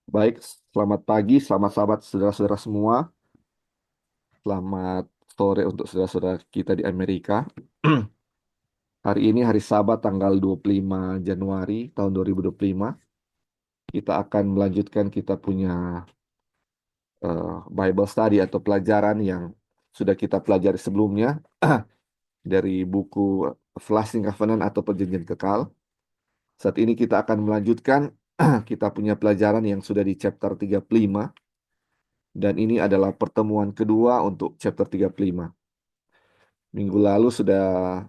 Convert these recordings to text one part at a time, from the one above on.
Baik, selamat pagi, selamat sahabat saudara-saudara semua. Selamat sore untuk saudara-saudara kita di Amerika. Hari ini hari Sabat tanggal 25 Januari tahun 2025. Kita akan melanjutkan kita punya Bible study atau pelajaran yang sudah kita pelajari sebelumnya dari buku Everlasting Covenant atau Perjanjian Kekal. Saat ini kita akan melanjutkan kita punya pelajaran yang sudah di chapter 35 dan ini adalah pertemuan kedua untuk chapter 35. Minggu lalu sudah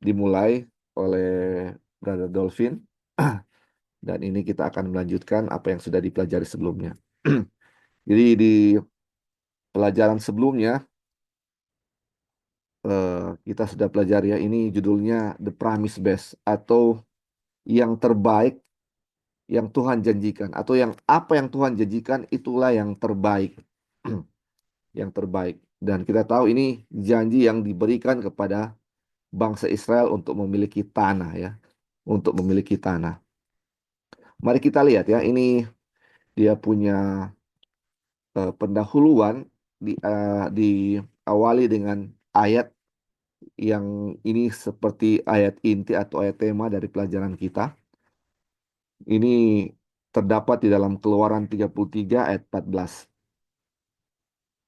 dimulai oleh Brother Dolphin dan ini kita akan melanjutkan apa yang sudah dipelajari sebelumnya. Jadi di pelajaran sebelumnya eh, kita sudah pelajari ya, ini judulnya The Promise Best atau yang terbaik yang Tuhan janjikan atau yang apa yang Tuhan janjikan itulah yang terbaik. Yang terbaik. Dan kita tahu ini janji yang diberikan kepada bangsa Israel untuk memiliki tanah ya, untuk memiliki tanah. Mari kita lihat ya, ini dia punya pendahuluan diawali dengan ayat yang ini seperti ayat inti atau ayat tema dari pelajaran kita. Ini terdapat di dalam Keluaran 33 ayat 14.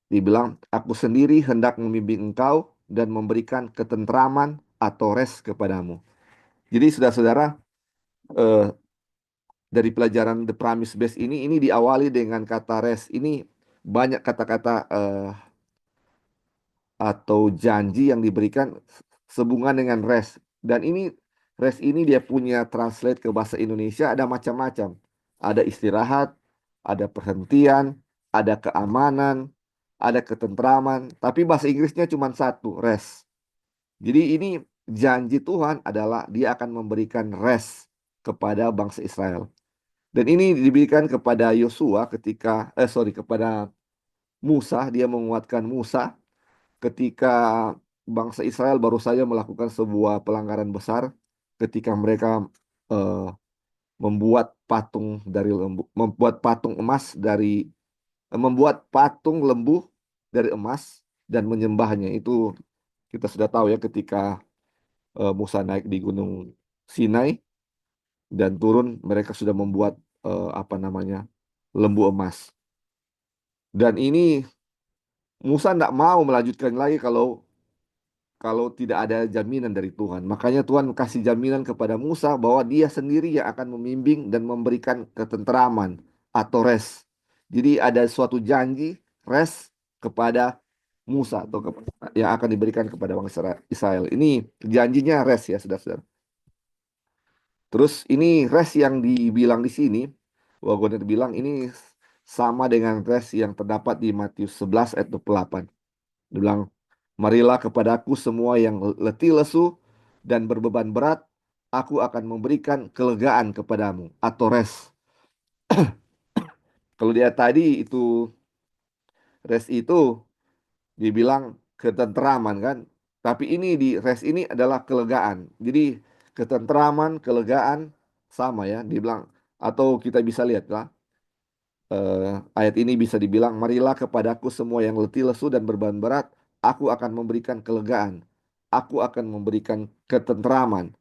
Dibilang, aku sendiri hendak membimbing engkau dan memberikan ketentraman atau rest kepadamu. Jadi saudara-saudara, eh, dari pelajaran The Promise Base ini diawali dengan kata rest. Ini banyak kata-kata atau janji yang diberikan sehubungan dengan rest. Dan ini rest ini dia punya translate ke bahasa Indonesia ada macam-macam. Ada istirahat, ada perhentian, ada keamanan, ada ketentraman. Tapi bahasa Inggrisnya cuma satu, rest. Jadi ini janji Tuhan adalah dia akan memberikan rest kepada bangsa Israel. Dan ini diberikan kepada Yosua kepada Musa, dia menguatkan Musa ketika bangsa Israel baru saja melakukan sebuah pelanggaran besar ketika mereka eh, membuat patung dari lembu, membuat patung emas dari membuat patung lembu dari emas dan menyembahnya. Itu kita sudah tahu ya ketika Musa naik di Gunung Sinai dan turun mereka sudah membuat apa namanya lembu emas. Dan ini Musa tidak mau melanjutkan lagi kalau tidak ada jaminan dari Tuhan. Makanya Tuhan kasih jaminan kepada Musa bahwa dia sendiri yang akan membimbing dan memberikan ketentraman atau rest. Jadi ada suatu janji rest kepada Musa atau yang akan diberikan kepada bangsa Israel. Ini janjinya rest ya, saudara-saudara. Terus ini rest yang dibilang di sini, Wagoner bilang ini sama dengan rest yang terdapat di Matius 11 ayat 28. Dia bilang, marilah kepadaku semua yang letih lesu dan berbeban berat, aku akan memberikan kelegaan kepadamu atau rest. Kalau dia tadi itu rest itu dibilang ketentraman kan, tapi ini di rest ini adalah kelegaan. Jadi ketentraman, kelegaan sama ya, dibilang atau kita bisa lihat lah ayat ini bisa dibilang, marilah kepadaku semua yang letih lesu dan beban berat, aku akan memberikan kelegaan, aku akan memberikan ketentraman,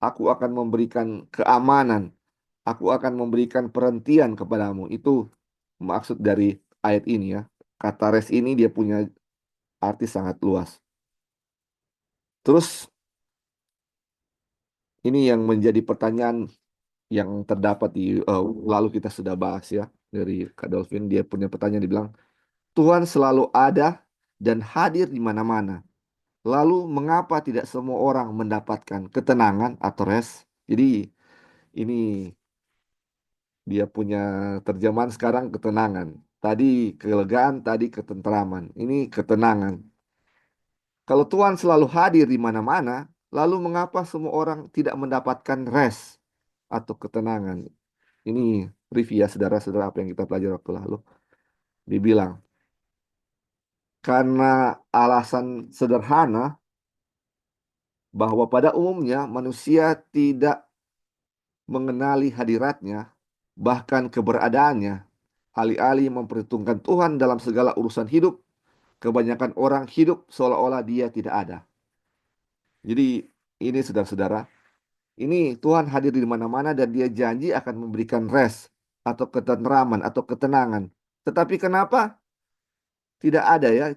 aku akan memberikan keamanan, aku akan memberikan perhentian kepadamu. Itu maksud dari ayat ini ya. Kata rest ini dia punya arti sangat luas. Terus ini yang menjadi pertanyaan yang terdapat di lalu kita sudah bahas ya dari Kak Dolphin, dia punya pertanyaan dibilang Tuhan selalu ada dan hadir di mana-mana. Lalu mengapa tidak semua orang mendapatkan ketenangan atau rest? Jadi ini dia punya terjemahan sekarang ketenangan. Tadi kelegaan, tadi ketentraman. Ini ketenangan. Kalau Tuhan selalu hadir di mana-mana, lalu mengapa semua orang tidak mendapatkan rest atau ketenangan? Ini review ya saudara-saudara apa yang kita pelajari waktu lalu. Dibilang, karena alasan sederhana bahwa pada umumnya manusia tidak mengenali hadiratnya, bahkan keberadaannya. alih-alih memperhitungkan Tuhan dalam segala urusan hidup, kebanyakan orang hidup seolah-olah dia tidak ada. Jadi ini saudara-saudara, ini Tuhan hadir di mana-mana dan dia janji akan memberikan rest atau ketentraman atau ketenangan. Tetapi kenapa tidak ada ya?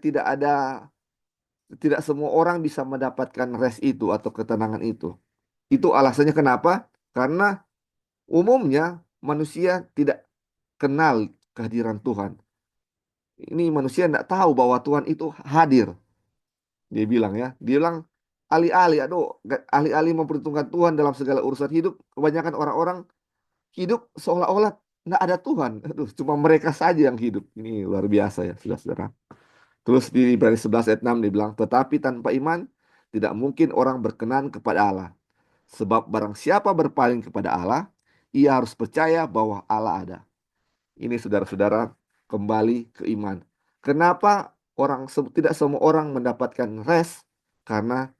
Tidak semua orang bisa mendapatkan rest itu atau ketenangan itu. Itu alasannya kenapa? Karena umumnya manusia tidak kenal kehadiran Tuhan. Ini manusia tidak tahu bahwa Tuhan itu hadir. Dia bilang ya, dia bilang alih-alih, alih-alih memperhitungkan Tuhan dalam segala urusan hidup, kebanyakan orang-orang hidup seolah-olah nggak ada Tuhan. Aduh, cuma mereka saja yang hidup. Ini luar biasa ya, saudara-saudara. Terus di Ibrani 11 ayat 6 dibilang, tetapi tanpa iman tidak mungkin orang berkenan kepada Allah. Sebab barang siapa berpaling kepada Allah, ia harus percaya bahwa Allah ada. Ini saudara-saudara kembali ke iman. Kenapa tidak semua orang mendapatkan rest? Karena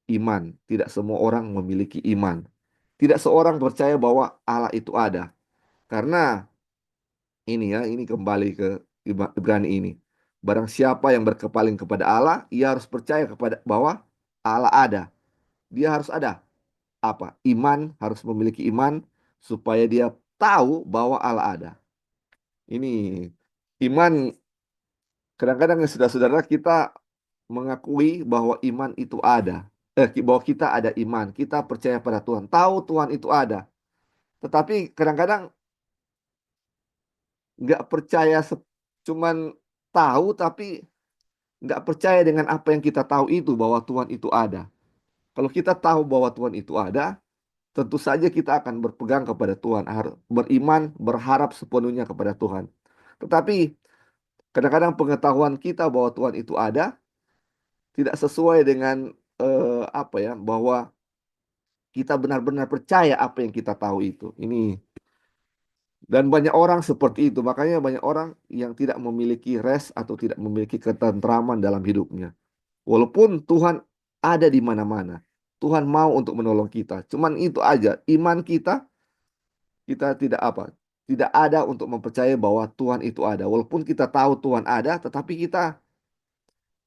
iman. Tidak semua orang memiliki iman. Tidak seorang percaya bahwa Allah itu ada. Karena ini ya, ini kembali ke Ibrani ini. Barang siapa yang berkepaling kepada Allah, ia harus percaya kepada bahwa Allah ada. Dia harus ada apa? Iman, harus memiliki iman supaya dia tahu bahwa Allah ada. Ini iman kadang-kadang ya saudara-saudara kita mengakui bahwa iman itu ada. Bahwa kita ada iman, kita percaya pada Tuhan, tahu Tuhan itu ada. Tetapi kadang-kadang nggak percaya, cuman tahu tapi nggak percaya dengan apa yang kita tahu itu bahwa Tuhan itu ada. Kalau kita tahu bahwa Tuhan itu ada, tentu saja kita akan berpegang kepada Tuhan, harus beriman, berharap sepenuhnya kepada Tuhan. Tetapi kadang-kadang pengetahuan kita bahwa Tuhan itu ada tidak sesuai dengan apa ya, bahwa kita benar-benar percaya apa yang kita tahu itu. Ini dan banyak orang seperti itu. Makanya banyak orang yang tidak memiliki rest atau tidak memiliki ketentraman dalam hidupnya. Walaupun Tuhan ada di mana-mana. Tuhan mau untuk menolong kita. Cuman itu aja, iman kita tidak apa? Tidak ada untuk mempercayai bahwa Tuhan itu ada. Walaupun kita tahu Tuhan ada, tetapi kita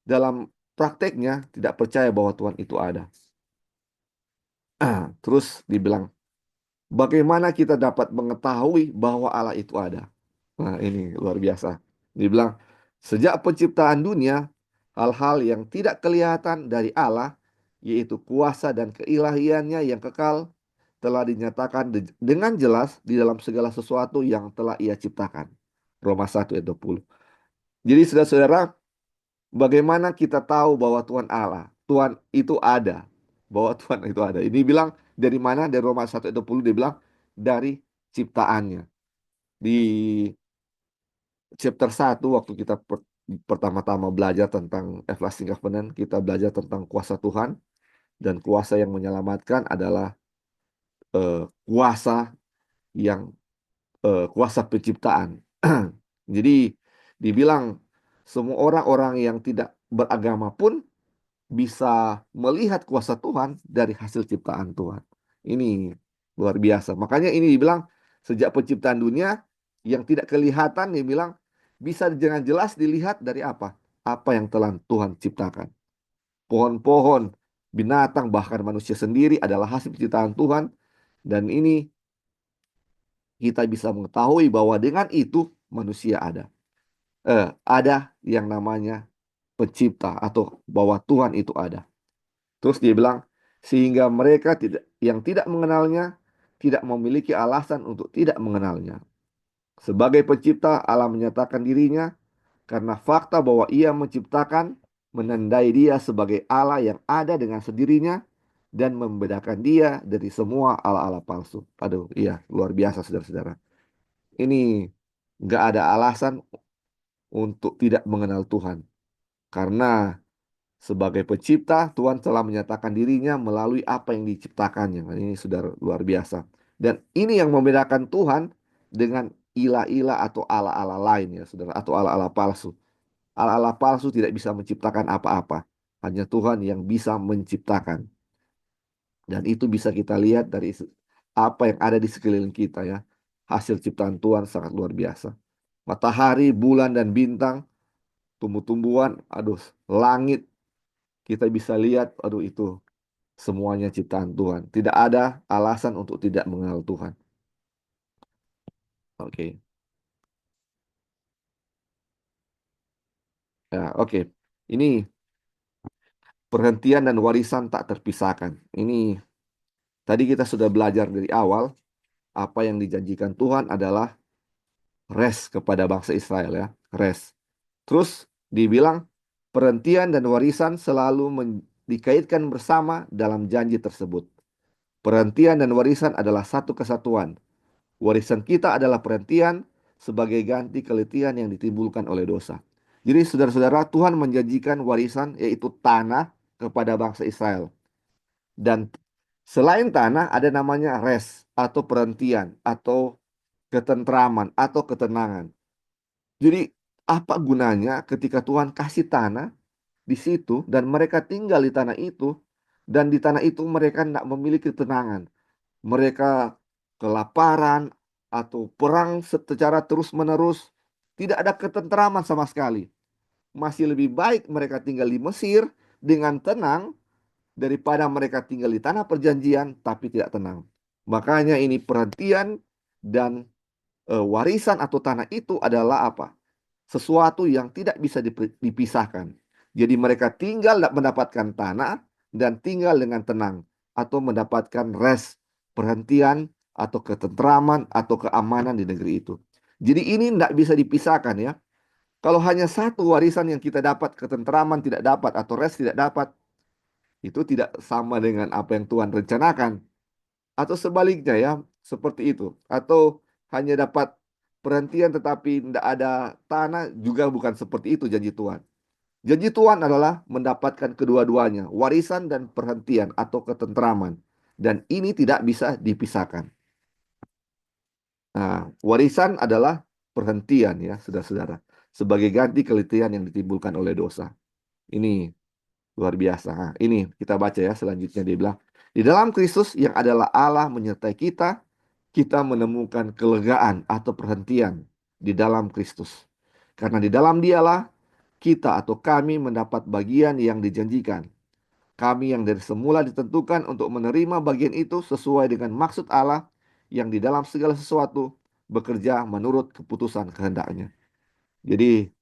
dalam prakteknya tidak percaya bahwa Tuhan itu ada. Terus dibilang, bagaimana kita dapat mengetahui bahwa Allah itu ada? Nah, ini luar biasa. Dibilang, sejak penciptaan dunia, hal-hal yang tidak kelihatan dari Allah, yaitu kuasa dan keilahiannya yang kekal, telah dinyatakan dengan jelas di dalam segala sesuatu yang telah Ia ciptakan. Roma 1 ayat 20. Jadi saudara-saudara, bagaimana kita tahu bahwa Tuhan Allah, Tuhan itu ada, bahwa Tuhan itu ada. Ini bilang dari mana? Dari Roma 1 ayat 20 dia bilang dari ciptaannya. Di chapter 1 waktu kita pertama-tama belajar tentang everlasting covenant, kita belajar tentang kuasa Tuhan dan kuasa yang menyelamatkan adalah kuasa yang kuasa penciptaan. Jadi dibilang semua orang-orang yang tidak beragama pun bisa melihat kuasa Tuhan dari hasil ciptaan Tuhan. Ini luar biasa. Makanya ini dibilang sejak penciptaan dunia yang tidak kelihatan, dia bilang bisa dengan jelas dilihat dari apa? Apa yang telah Tuhan ciptakan. Pohon-pohon, binatang, bahkan manusia sendiri adalah hasil ciptaan Tuhan. Dan ini kita bisa mengetahui bahwa dengan itu manusia ada. Ada yang namanya pencipta atau bahwa Tuhan itu ada. Terus dia bilang, sehingga mereka yang tidak mengenalnya tidak memiliki alasan untuk tidak mengenalnya. Sebagai pencipta, Allah menyatakan dirinya karena fakta bahwa Ia menciptakan menandai Dia sebagai Allah yang ada dengan sendirinya dan membedakan Dia dari semua Allah-Allah palsu. Aduh, iya, luar biasa saudara-saudara. Ini nggak ada alasan untuk tidak mengenal Tuhan. Karena sebagai pencipta, Tuhan telah menyatakan dirinya melalui apa yang diciptakannya. Nah, ini sudah luar biasa. Dan ini yang membedakan Tuhan dengan ilah-ilah atau ala-ala lain ya, saudara, atau ala-ala palsu. Ala-ala palsu tidak bisa menciptakan apa-apa. Hanya Tuhan yang bisa menciptakan. Dan itu bisa kita lihat dari apa yang ada di sekeliling kita ya. Hasil ciptaan Tuhan sangat luar biasa. Matahari, bulan, dan bintang, tumbuh-tumbuhan, aduh, langit, kita bisa lihat, aduh itu semuanya ciptaan Tuhan. Tidak ada alasan untuk tidak mengenal Tuhan. Oke. Ya, oke. Ini perhentian dan warisan tak terpisahkan. Ini tadi kita sudah belajar dari awal, apa yang dijanjikan Tuhan adalah rest kepada bangsa Israel ya, rest. Terus dibilang perhentian dan warisan selalu dikaitkan bersama dalam janji tersebut. Perhentian dan warisan adalah satu kesatuan. Warisan kita adalah perhentian sebagai ganti keletihan yang ditimbulkan oleh dosa. Jadi saudara-saudara, Tuhan menjanjikan warisan yaitu tanah kepada bangsa Israel. Dan selain tanah ada namanya rest atau perhentian atau ketentraman atau ketenangan. Jadi apa gunanya ketika Tuhan kasih tanah di situ dan mereka tinggal di tanah itu dan di tanah itu mereka tidak memiliki ketenangan. Mereka kelaparan atau perang secara terus-menerus, tidak ada ketentraman sama sekali. Masih lebih baik mereka tinggal di Mesir dengan tenang daripada mereka tinggal di tanah perjanjian tapi tidak tenang. Makanya ini perhentian dan warisan atau tanah itu adalah apa? Sesuatu yang tidak bisa dipisahkan. Jadi mereka tinggal mendapatkan tanah dan tinggal dengan tenang atau mendapatkan rest, perhentian atau ketentraman atau keamanan di negeri itu. Jadi ini tidak bisa dipisahkan ya. Kalau hanya satu warisan yang kita dapat, ketentraman tidak dapat atau rest tidak dapat, itu tidak sama dengan apa yang Tuhan rencanakan. Atau sebaliknya ya, seperti itu. Atau hanya dapat perhentian tetapi tidak ada tanah, juga bukan seperti itu janji Tuhan. Janji Tuhan adalah mendapatkan kedua-duanya, warisan dan perhentian atau ketentraman. Dan ini tidak bisa dipisahkan. Nah, warisan adalah perhentian ya, saudara-saudara. Sebagai ganti keletihan yang ditimbulkan oleh dosa. Ini luar biasa. Nah, ini kita baca ya selanjutnya dia bilang, di dalam Kristus yang adalah Allah menyertai kita, kita menemukan kelegaan atau perhentian di dalam Kristus. Karena di dalam Dialah kita atau kami mendapat bagian yang dijanjikan. Kami yang dari semula ditentukan untuk menerima bagian itu sesuai dengan maksud Allah yang di dalam segala sesuatu bekerja menurut keputusan kehendaknya. Jadi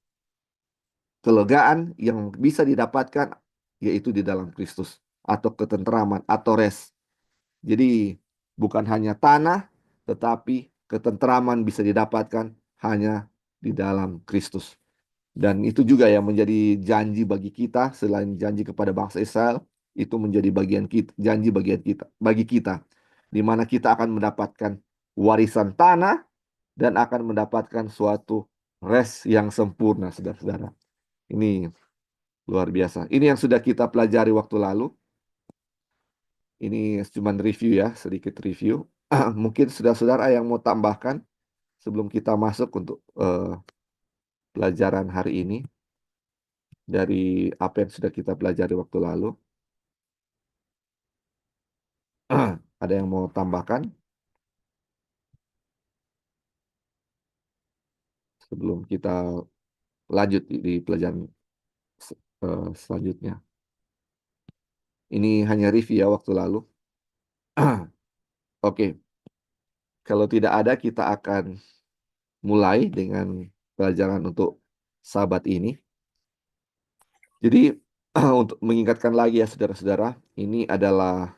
kelegaan yang bisa didapatkan yaitu di dalam Kristus atau ketentraman atau rest. Jadi bukan hanya tanah tetapi ketentraman bisa didapatkan hanya di dalam Kristus. Dan itu juga yang menjadi janji bagi kita selain janji kepada bangsa Israel, itu menjadi bagian kita, janji bagian kita bagi kita di mana kita akan mendapatkan warisan tanah dan akan mendapatkan suatu rest yang sempurna, saudara-saudara. Ini luar biasa. Ini yang sudah kita pelajari waktu lalu. Ini cuma review ya, sedikit review. Mungkin saudara-saudara yang mau tambahkan sebelum kita masuk untuk pelajaran hari ini dari apa yang sudah kita pelajari waktu lalu. Ada yang mau tambahkan sebelum kita lanjut di pelajaran selanjutnya. Ini hanya review ya waktu lalu. Oke, kalau tidak ada kita akan mulai dengan pelajaran untuk sahabat ini. Jadi untuk mengingatkan lagi ya saudara-saudara, ini adalah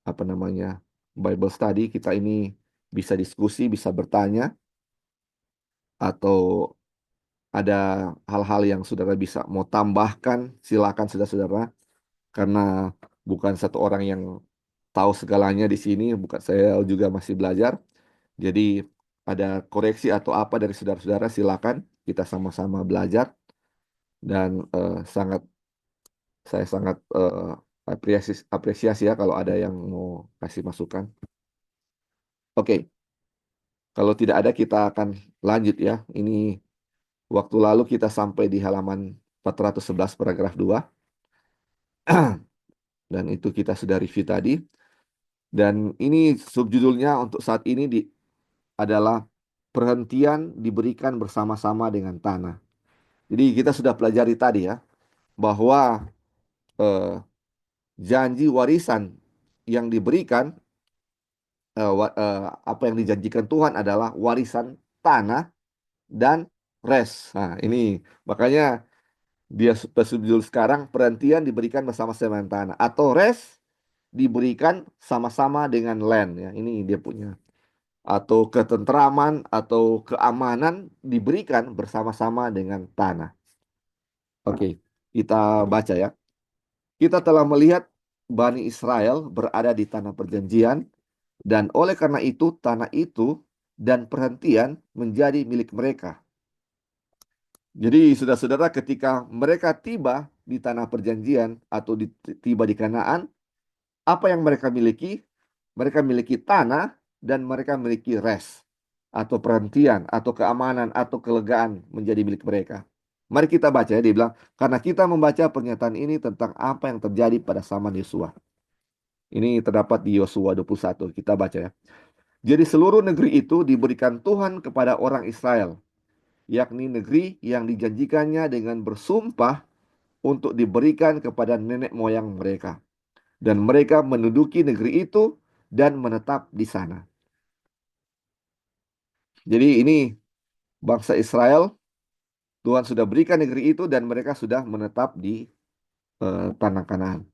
apa namanya Bible study. Kita ini bisa diskusi, bisa bertanya, atau ada hal-hal yang saudara bisa mau tambahkan, silakan saudara-saudara. Karena bukan satu orang yang tahu segalanya di sini, bukan, saya juga masih belajar. Jadi ada koreksi atau apa dari saudara-saudara, silakan kita sama-sama belajar dan saya sangat apresiasi ya kalau ada yang mau kasih masukan. Oke, kalau tidak ada kita akan lanjut ya. Ini waktu lalu kita sampai di halaman 411 paragraf 2 dan itu kita sudah review tadi. Dan ini subjudulnya untuk saat ini adalah perhentian diberikan bersama-sama dengan tanah. Jadi kita sudah pelajari tadi ya, bahwa eh, janji warisan yang diberikan, apa yang dijanjikan Tuhan adalah warisan tanah dan rest. Nah, ini makanya dia berjudul sekarang perhentian diberikan bersama-sama dengan tanah atau rest diberikan sama-sama dengan land ya. Ini dia punya. Atau ketentraman atau keamanan diberikan bersama-sama dengan tanah. Oke, kita baca ya. Kita telah melihat Bani Israel berada di tanah perjanjian, dan oleh karena itu tanah itu dan perhentian menjadi milik mereka. Jadi saudara-saudara, ketika mereka tiba di tanah perjanjian atau tiba di Kanaan, apa yang mereka miliki? Mereka miliki tanah dan mereka miliki rest atau perhentian atau keamanan atau kelegaan menjadi milik mereka. Mari kita baca ya, dia bilang, karena kita membaca pernyataan ini tentang apa yang terjadi pada zaman Yosua. Ini terdapat di Yosua 21. Kita baca ya. Jadi seluruh negeri itu diberikan Tuhan kepada orang Israel, yakni negeri yang dijanjikannya dengan bersumpah untuk diberikan kepada nenek moyang mereka. Dan mereka menduduki negeri itu dan menetap di sana. Jadi ini bangsa Israel, Tuhan sudah berikan negeri itu dan mereka sudah menetap di tanah Kanaan.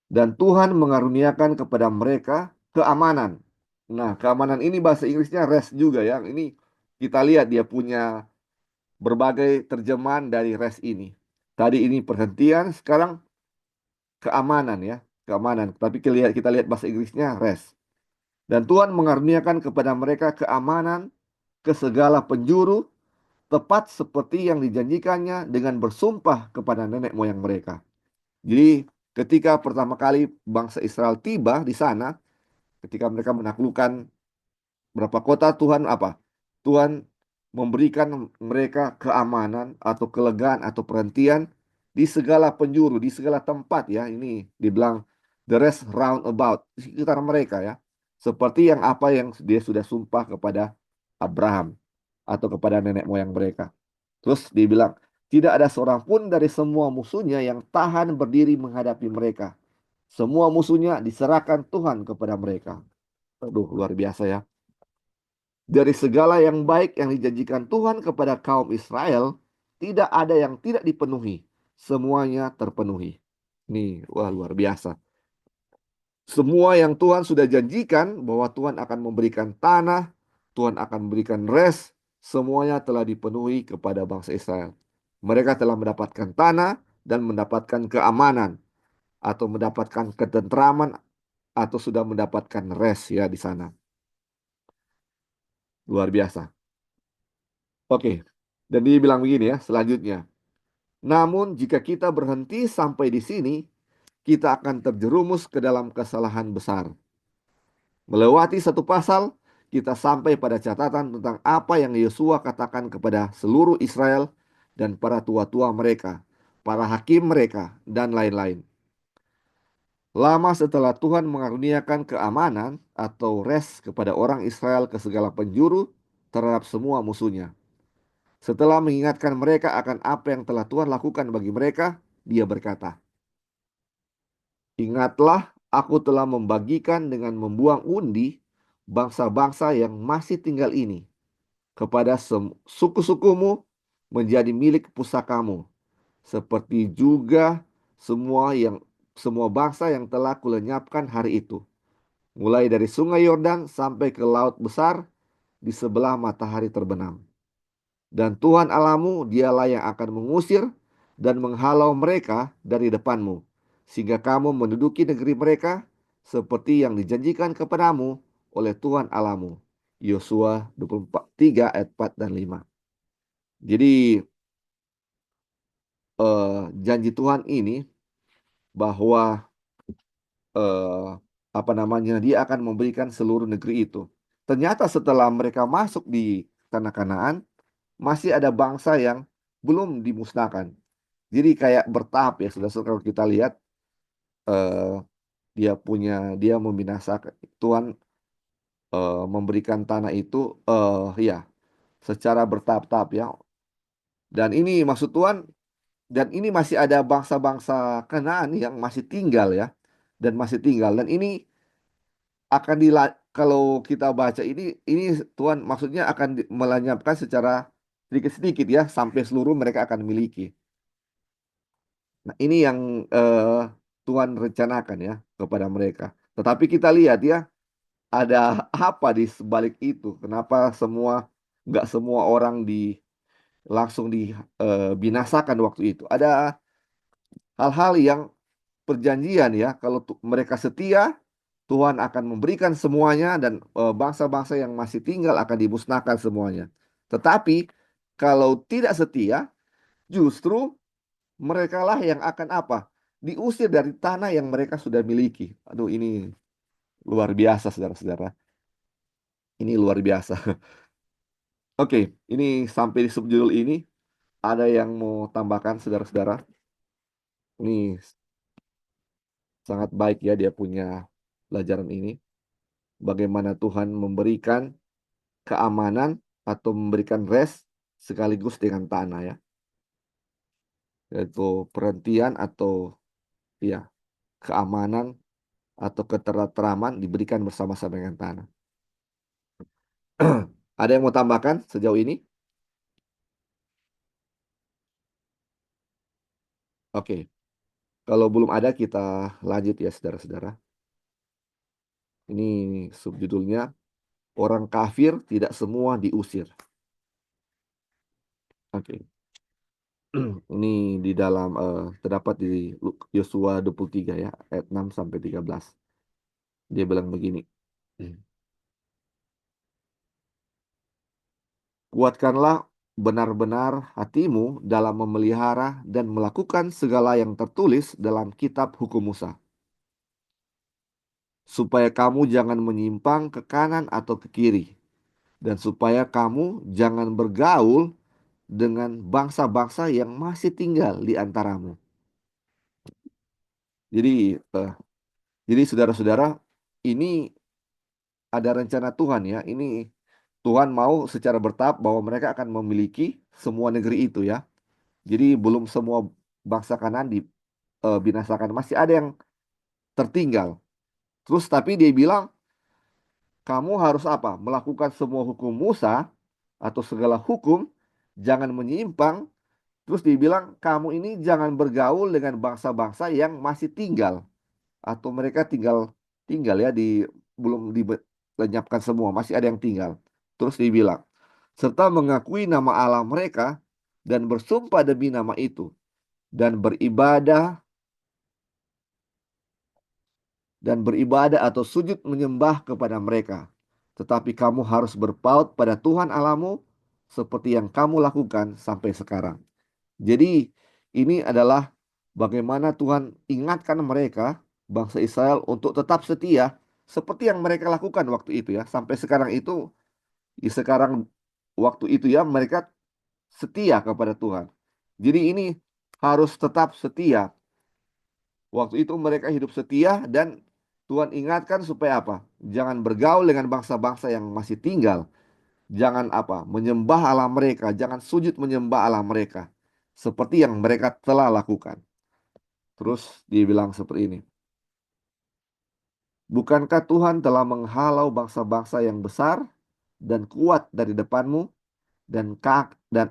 Dan Tuhan mengaruniakan kepada mereka keamanan. Nah, keamanan ini bahasa Inggrisnya rest juga ya. Ini kita lihat dia punya berbagai terjemahan dari rest ini. Tadi ini perhentian, sekarang keamanan ya. Keamanan. Tapi kita lihat bahasa Inggrisnya rest. Dan Tuhan mengaruniakan kepada mereka keamanan ke segala penjuru, tepat seperti yang dijanjikannya dengan bersumpah kepada nenek moyang mereka. Jadi ketika pertama kali bangsa Israel tiba di sana, ketika mereka menaklukkan berapa kota, Tuhan apa? Tuhan memberikan mereka keamanan atau kelegaan atau perhentian di segala penjuru, di segala tempat ya. Ini dibilang the rest round about di sekitar mereka ya. Seperti yang apa yang dia sudah sumpah kepada Abraham atau kepada nenek moyang mereka. Terus dibilang, tidak ada seorang pun dari semua musuhnya yang tahan berdiri menghadapi mereka. Semua musuhnya diserahkan Tuhan kepada mereka. Aduh, luar biasa ya. Dari segala yang baik yang dijanjikan Tuhan kepada kaum Israel, tidak ada yang tidak dipenuhi. Semuanya terpenuhi. Nih, wah luar biasa. Semua yang Tuhan sudah janjikan bahwa Tuhan akan memberikan tanah, Tuhan akan memberikan rest, semuanya telah dipenuhi kepada bangsa Israel. Mereka telah mendapatkan tanah dan mendapatkan keamanan atau mendapatkan ketentraman atau sudah mendapatkan rest ya di sana. Luar biasa. Oke. Dan dia bilang begini ya, selanjutnya. Namun jika kita berhenti sampai di sini, kita akan terjerumus ke dalam kesalahan besar. Melewati satu pasal, kita sampai pada catatan tentang apa yang Yosua katakan kepada seluruh Israel dan para tua-tua mereka, para hakim mereka, dan lain-lain. Lama setelah Tuhan mengaruniakan keamanan atau rest kepada orang Israel ke segala penjuru terhadap semua musuhnya. Setelah mengingatkan mereka akan apa yang telah Tuhan lakukan bagi mereka, dia berkata, ingatlah, aku telah membagikan dengan membuang undi bangsa-bangsa yang masih tinggal ini kepada suku-sukumu menjadi milik pusakamu, seperti juga semua bangsa yang telah kulenyapkan hari itu, mulai dari sungai Yordan sampai ke laut besar di sebelah matahari terbenam. Dan Tuhan Allahmu dialah yang akan mengusir dan menghalau mereka dari depanmu, sehingga kamu menduduki negeri mereka seperti yang dijanjikan kepadamu oleh Tuhan Allahmu. Yosua 24, 3 ayat 4 dan 5. Jadi janji Tuhan ini bahwa eh, apa namanya, dia akan memberikan seluruh negeri itu. Ternyata setelah mereka masuk di tanah Kanaan, masih ada bangsa yang belum dimusnahkan. Jadi kayak bertahap ya, saudara-saudara, kalau kita lihat eh, dia membinasakan, Tuhan memberikan tanah itu ya secara bertahap-tahap ya. Dan ini maksud Tuhan, dan ini masih ada bangsa-bangsa Kanaan yang masih tinggal ya, dan masih tinggal. Dan ini akan kalau kita baca ini Tuhan maksudnya akan melenyapkan secara sedikit-sedikit ya, sampai seluruh mereka akan miliki. Nah, ini yang Tuhan rencanakan ya kepada mereka. Tetapi kita lihat ya, ada apa di sebalik itu? Kenapa nggak semua orang langsung dibinasakan waktu itu? Ada hal-hal yang perjanjian ya. Kalau mereka setia, Tuhan akan memberikan semuanya dan bangsa-bangsa yang masih tinggal akan dimusnahkan semuanya. Tetapi kalau tidak setia, justru merekalah yang akan apa? Diusir dari tanah yang mereka sudah miliki. Aduh, ini luar biasa, saudara-saudara. Ini luar biasa. Oke, ini sampai di subjudul ini, ada yang mau tambahkan, saudara-saudara? Ini sangat baik ya dia punya pelajaran ini. Bagaimana Tuhan memberikan keamanan atau memberikan rest sekaligus dengan tanah ya. Yaitu perhentian atau ya keamanan atau keteratraman diberikan bersama-sama dengan tanah. Ada yang mau tambahkan sejauh ini? Oke, kalau belum ada kita lanjut ya saudara-saudara. Ini subjudulnya, orang kafir tidak semua diusir. Oke. Ini di dalam terdapat di Yosua 23 ya, ayat 6 sampai 13. Dia bilang begini. Kuatkanlah benar-benar hatimu dalam memelihara dan melakukan segala yang tertulis dalam kitab hukum Musa, supaya kamu jangan menyimpang ke kanan atau ke kiri, dan supaya kamu jangan bergaul dengan bangsa-bangsa yang masih tinggal di antaramu. Jadi, eh, jadi saudara-saudara, ini ada rencana Tuhan ya. Ini Tuhan mau secara bertahap bahwa mereka akan memiliki semua negeri itu ya. Jadi belum semua bangsa Kanaan dibinasakan, masih ada yang tertinggal. Terus tapi dia bilang kamu harus apa? Melakukan semua hukum Musa atau segala hukum, jangan menyimpang. Terus dibilang kamu ini jangan bergaul dengan bangsa-bangsa yang masih tinggal atau mereka tinggal tinggal ya belum dilenyapkan semua, masih ada yang tinggal. Terus dibilang serta mengakui nama Allah mereka dan bersumpah demi nama itu dan beribadah atau sujud menyembah kepada mereka. Tetapi kamu harus berpaut pada Tuhan Allahmu seperti yang kamu lakukan sampai sekarang. Jadi ini adalah bagaimana Tuhan ingatkan mereka, bangsa Israel, untuk tetap setia seperti yang mereka lakukan waktu itu ya. Sampai sekarang itu, sekarang waktu itu ya mereka setia kepada Tuhan. Jadi ini harus tetap setia. Waktu itu mereka hidup setia dan Tuhan ingatkan supaya apa? Jangan bergaul dengan bangsa-bangsa yang masih tinggal. Jangan apa? Menyembah Allah mereka, jangan sujud menyembah Allah mereka seperti yang mereka telah lakukan. Terus dia bilang seperti ini. Bukankah Tuhan telah menghalau bangsa-bangsa yang besar dan kuat dari depanmu dan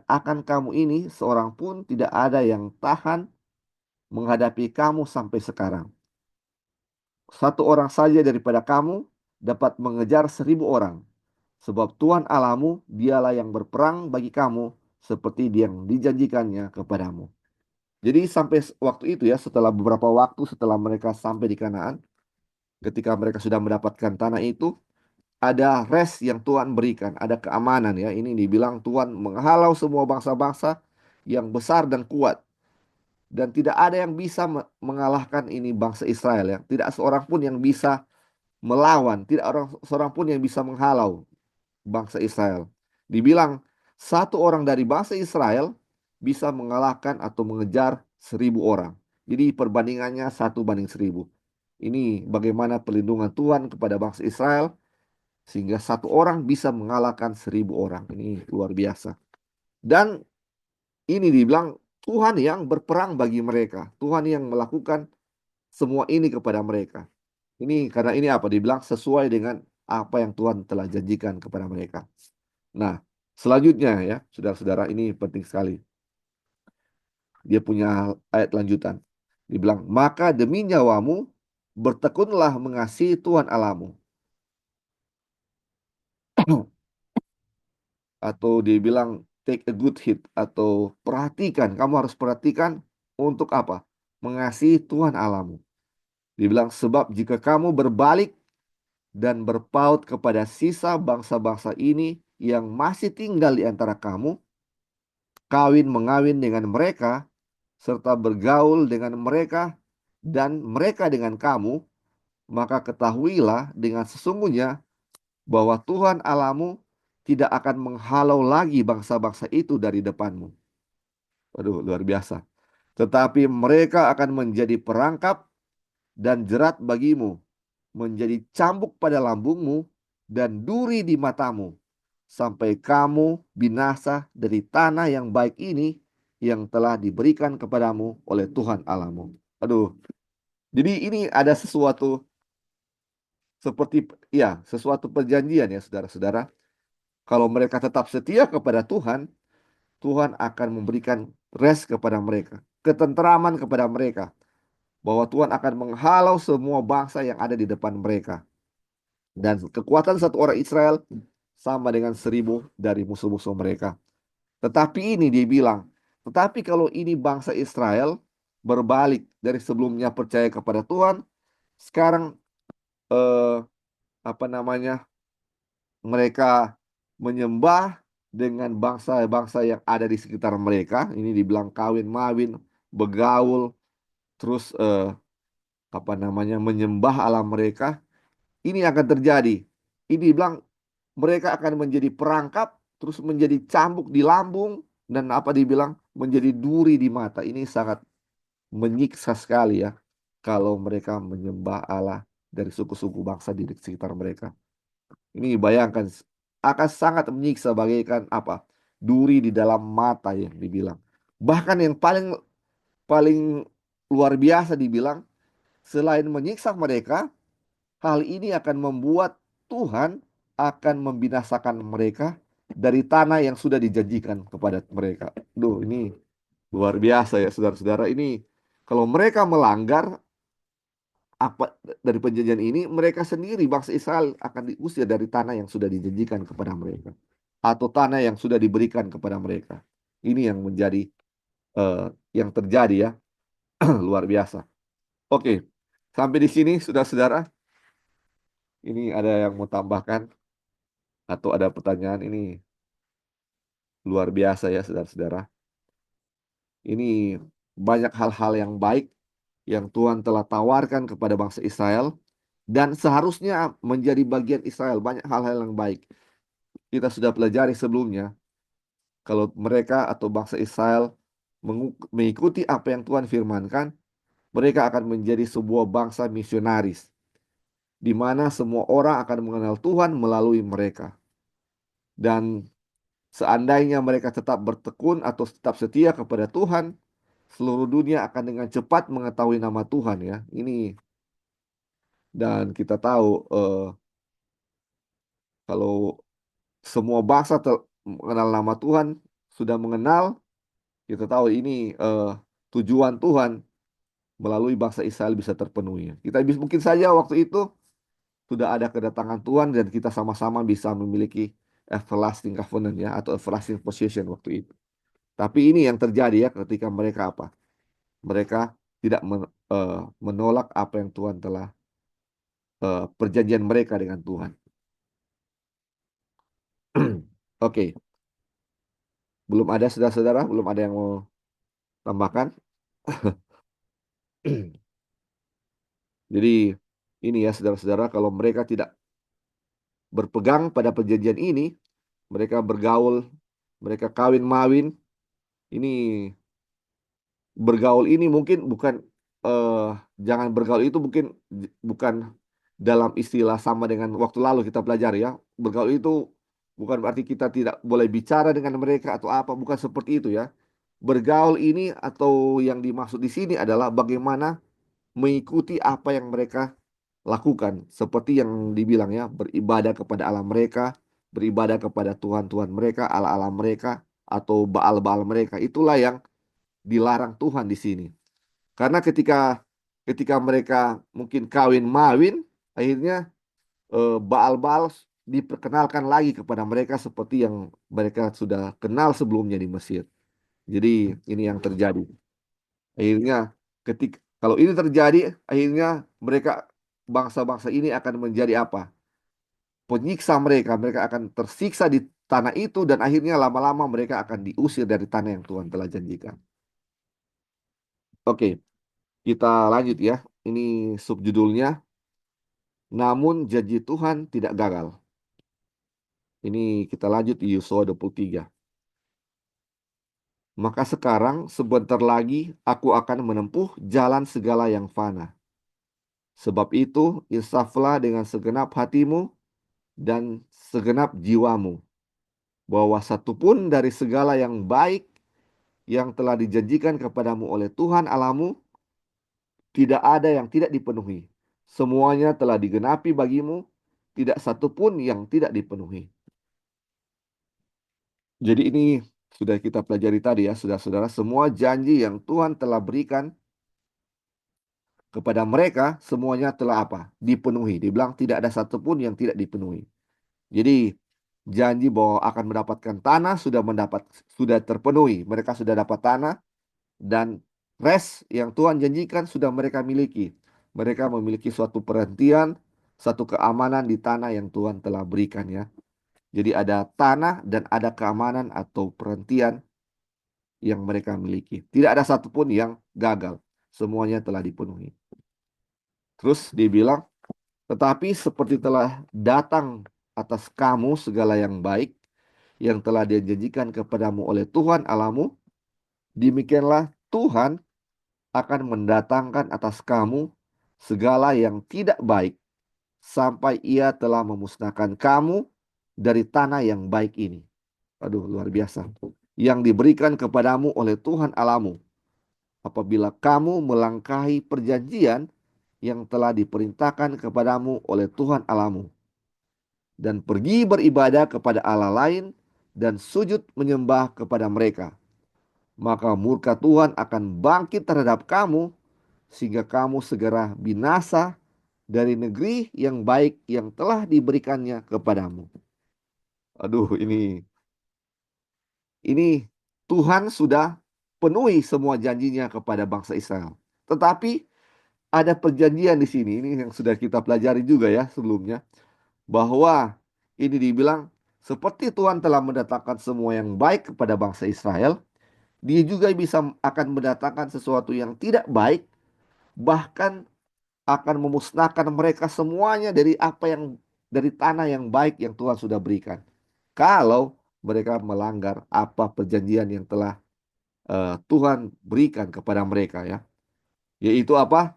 akan kamu ini seorang pun tidak ada yang tahan menghadapi kamu sampai sekarang. Satu orang saja daripada kamu dapat mengejar 1.000 orang. Sebab Tuhan Allahmu dialah yang berperang bagi kamu seperti yang dijanjikannya kepadamu. Jadi sampai waktu itu ya, setelah beberapa waktu setelah mereka sampai di Kanaan, ketika mereka sudah mendapatkan tanah itu, ada rest yang Tuhan berikan, ada keamanan ya. Ini dibilang Tuhan menghalau semua bangsa-bangsa yang besar dan kuat. Dan tidak ada yang bisa mengalahkan ini bangsa Israel ya. Tidak seorang pun yang bisa melawan, tidak seorang pun yang bisa menghalau bangsa Israel. Dibilang satu orang dari bangsa Israel bisa mengalahkan atau mengejar 1.000 orang. Jadi perbandingannya 1 banding 1.000. Ini bagaimana perlindungan Tuhan kepada bangsa Israel Sehingga satu orang bisa mengalahkan 1.000 orang. Ini luar biasa. Dan ini dibilang Tuhan yang berperang bagi mereka. Tuhan yang melakukan semua ini kepada mereka. Ini karena ini apa? Dibilang sesuai dengan apa yang Tuhan telah janjikan kepada mereka. Nah, selanjutnya ya, saudara-saudara, ini penting sekali. Dia punya ayat lanjutan. Dibilang, maka demi nyawamu, bertekunlah mengasihi Tuhan Allahmu. Atau dia bilang, take a good hit. Atau perhatikan, kamu harus perhatikan untuk apa? Mengasihi Tuhan Allahmu. Dibilang, sebab jika kamu berbalik dan berpaut kepada sisa bangsa-bangsa ini yang masih tinggal di antara kamu, kawin mengawin dengan mereka, serta bergaul dengan mereka, dan mereka dengan kamu, maka ketahuilah dengan sesungguhnya bahwa Tuhan Allahmu tidak akan menghalau lagi bangsa-bangsa itu dari depanmu. Waduh, luar biasa. Tetapi mereka akan menjadi perangkap dan jerat bagimu, menjadi cambuk pada lambungmu, dan duri di matamu, sampai kamu binasa dari tanah yang baik ini yang telah diberikan kepadamu oleh Tuhan Allahmu. Aduh, jadi ini ada sesuatu seperti ya, sesuatu perjanjian ya saudara-saudara. Kalau mereka tetap setia kepada Tuhan, Tuhan akan memberikan rest kepada mereka, ketentraman kepada mereka, bahwa Tuhan akan menghalau semua bangsa yang ada di depan mereka. Dan kekuatan satu orang Israel sama dengan 1.000 dari musuh-musuh mereka. Tetapi ini dia bilang, tetapi kalau ini bangsa Israel berbalik dari sebelumnya percaya kepada Tuhan, sekarang eh, apa namanya, mereka menyembah dengan bangsa-bangsa yang ada di sekitar mereka. Ini dibilang kawin mawin, begaul, terus apa namanya, menyembah Allah mereka. Ini akan terjadi. Ini dibilang mereka akan menjadi perangkap, terus menjadi cambuk di lambung, dan apa dibilang menjadi duri di mata. Ini sangat menyiksa sekali ya, kalau mereka menyembah Allah dari suku-suku bangsa di sekitar mereka. Ini bayangkan, akan sangat menyiksa bagaikan apa? Duri di dalam mata yang dibilang. Bahkan yang paling paling luar biasa dibilang, selain menyiksa mereka, hal ini akan membuat Tuhan akan membinasakan mereka dari tanah yang sudah dijanjikan kepada mereka. Duh, ini luar biasa ya saudara-saudara. Ini kalau mereka melanggar apa dari perjanjian ini, mereka sendiri bangsa Israel akan diusir dari tanah yang sudah dijanjikan kepada mereka, atau tanah yang sudah diberikan kepada mereka. Ini yang menjadi eh, yang terjadi ya. Luar biasa. Oke, sampai di sini saudara-saudara. Ini ada yang mau tambahkan atau ada pertanyaan? Ini luar biasa ya saudara-saudara. Ini banyak hal-hal yang baik yang Tuhan telah tawarkan kepada bangsa Israel, dan seharusnya menjadi bagian Israel. Banyak hal-hal yang baik kita sudah pelajari sebelumnya. Kalau mereka atau bangsa Israel mengikuti apa yang Tuhan firmankan, mereka akan menjadi sebuah bangsa misionaris, di mana semua orang akan mengenal Tuhan melalui mereka. Dan seandainya mereka tetap bertekun atau tetap setia kepada Tuhan, seluruh dunia akan dengan cepat mengetahui nama Tuhan ya. Ini, dan kita tahu kalau semua bangsa mengenal nama Tuhan, sudah mengenal, kita tahu ini tujuan Tuhan melalui bangsa Israel bisa terpenuhi. Kita mungkin saja waktu itu sudah ada kedatangan Tuhan dan kita sama-sama bisa memiliki everlasting covenant ya, atau everlasting possession waktu itu. Tapi ini yang terjadi ya, ketika mereka apa? Mereka tidak menolak apa yang Tuhan telah perjanjian mereka dengan Tuhan. Oke, belum ada saudara-saudara, belum ada yang mau tambahkan. Jadi ini ya saudara-saudara, kalau mereka tidak berpegang pada perjanjian ini, mereka bergaul, mereka kawin mawin, ini bergaul ini mungkin bukan, eh, jangan bergaul itu mungkin bukan dalam istilah sama dengan waktu lalu kita pelajari ya. Bergaul itu bukan berarti kita tidak boleh bicara dengan mereka atau apa, bukan seperti itu ya. Bergaul ini atau yang dimaksud di sini adalah bagaimana mengikuti apa yang mereka lakukan. Seperti yang dibilang ya, beribadah kepada Allah mereka, beribadah kepada Tuhan-Tuhan mereka, Allah-Allah mereka, atau Baal-Baal mereka. Itulah yang dilarang Tuhan di sini. Karena ketika ketika mereka mungkin kawin mawin, akhirnya Baal-Baal diperkenalkan lagi kepada mereka seperti yang mereka sudah kenal sebelumnya di Mesir. Jadi ini yang terjadi. Akhirnya ketika kalau ini terjadi, akhirnya mereka bangsa-bangsa ini akan menjadi apa? Penyiksa mereka. Mereka akan tersiksa di tanah itu dan akhirnya lama-lama mereka akan diusir dari tanah yang Tuhan telah janjikan. Oke, kita lanjut ya. Ini subjudulnya, namun janji Tuhan tidak gagal. Ini kita lanjut di Yosua 23. Maka sekarang sebentar lagi aku akan menempuh jalan segala yang fana. Sebab itu insaflah dengan segenap hatimu dan segenap jiwamu, bahwa satupun dari segala yang baik yang telah dijanjikan kepadamu oleh Tuhan Allahmu tidak ada yang tidak dipenuhi. Semuanya telah digenapi bagimu, tidak satupun yang tidak dipenuhi. Jadi ini sudah kita pelajari tadi ya, saudara-saudara, semua janji yang Tuhan telah berikan kepada mereka, semuanya telah apa? Dipenuhi. Dibilang tidak ada satupun yang tidak dipenuhi. Jadi janji bahwa akan mendapatkan tanah sudah terpenuhi. Mereka sudah dapat tanah dan rest yang Tuhan janjikan sudah mereka miliki. Mereka memiliki suatu perhentian, satu keamanan di tanah yang Tuhan telah berikan ya. Jadi ada tanah dan ada keamanan atau perhentian yang mereka miliki. Tidak ada satupun yang gagal. Semuanya telah dipenuhi. Terus dibilang, tetapi seperti telah datang atas kamu segala yang baik yang telah dijanjikan kepadamu oleh Tuhan Allahmu, demikianlah Tuhan akan mendatangkan atas kamu segala yang tidak baik sampai ia telah memusnahkan kamu dari tanah yang baik ini. Aduh, luar biasa. Yang diberikan kepadamu oleh Tuhan Allahmu apabila kamu melangkahi perjanjian yang telah diperintahkan kepadamu oleh Tuhan Allahmu dan pergi beribadah kepada Allah lain dan sujud menyembah kepada mereka. Maka murka Tuhan akan bangkit terhadap kamu sehingga kamu segera binasa dari negeri yang baik yang telah diberikannya kepadamu. Aduh, ini Tuhan sudah penuhi semua janjinya kepada bangsa Israel. Tetapi ada perjanjian di sini, ini yang sudah kita pelajari juga ya sebelumnya, bahwa ini dibilang seperti Tuhan telah mendatangkan semua yang baik kepada bangsa Israel, dia juga bisa akan mendatangkan sesuatu yang tidak baik, bahkan akan memusnahkan mereka semuanya dari dari tanah yang baik yang Tuhan sudah berikan. Kalau mereka melanggar apa perjanjian yang telah Tuhan berikan kepada mereka ya. Yaitu apa?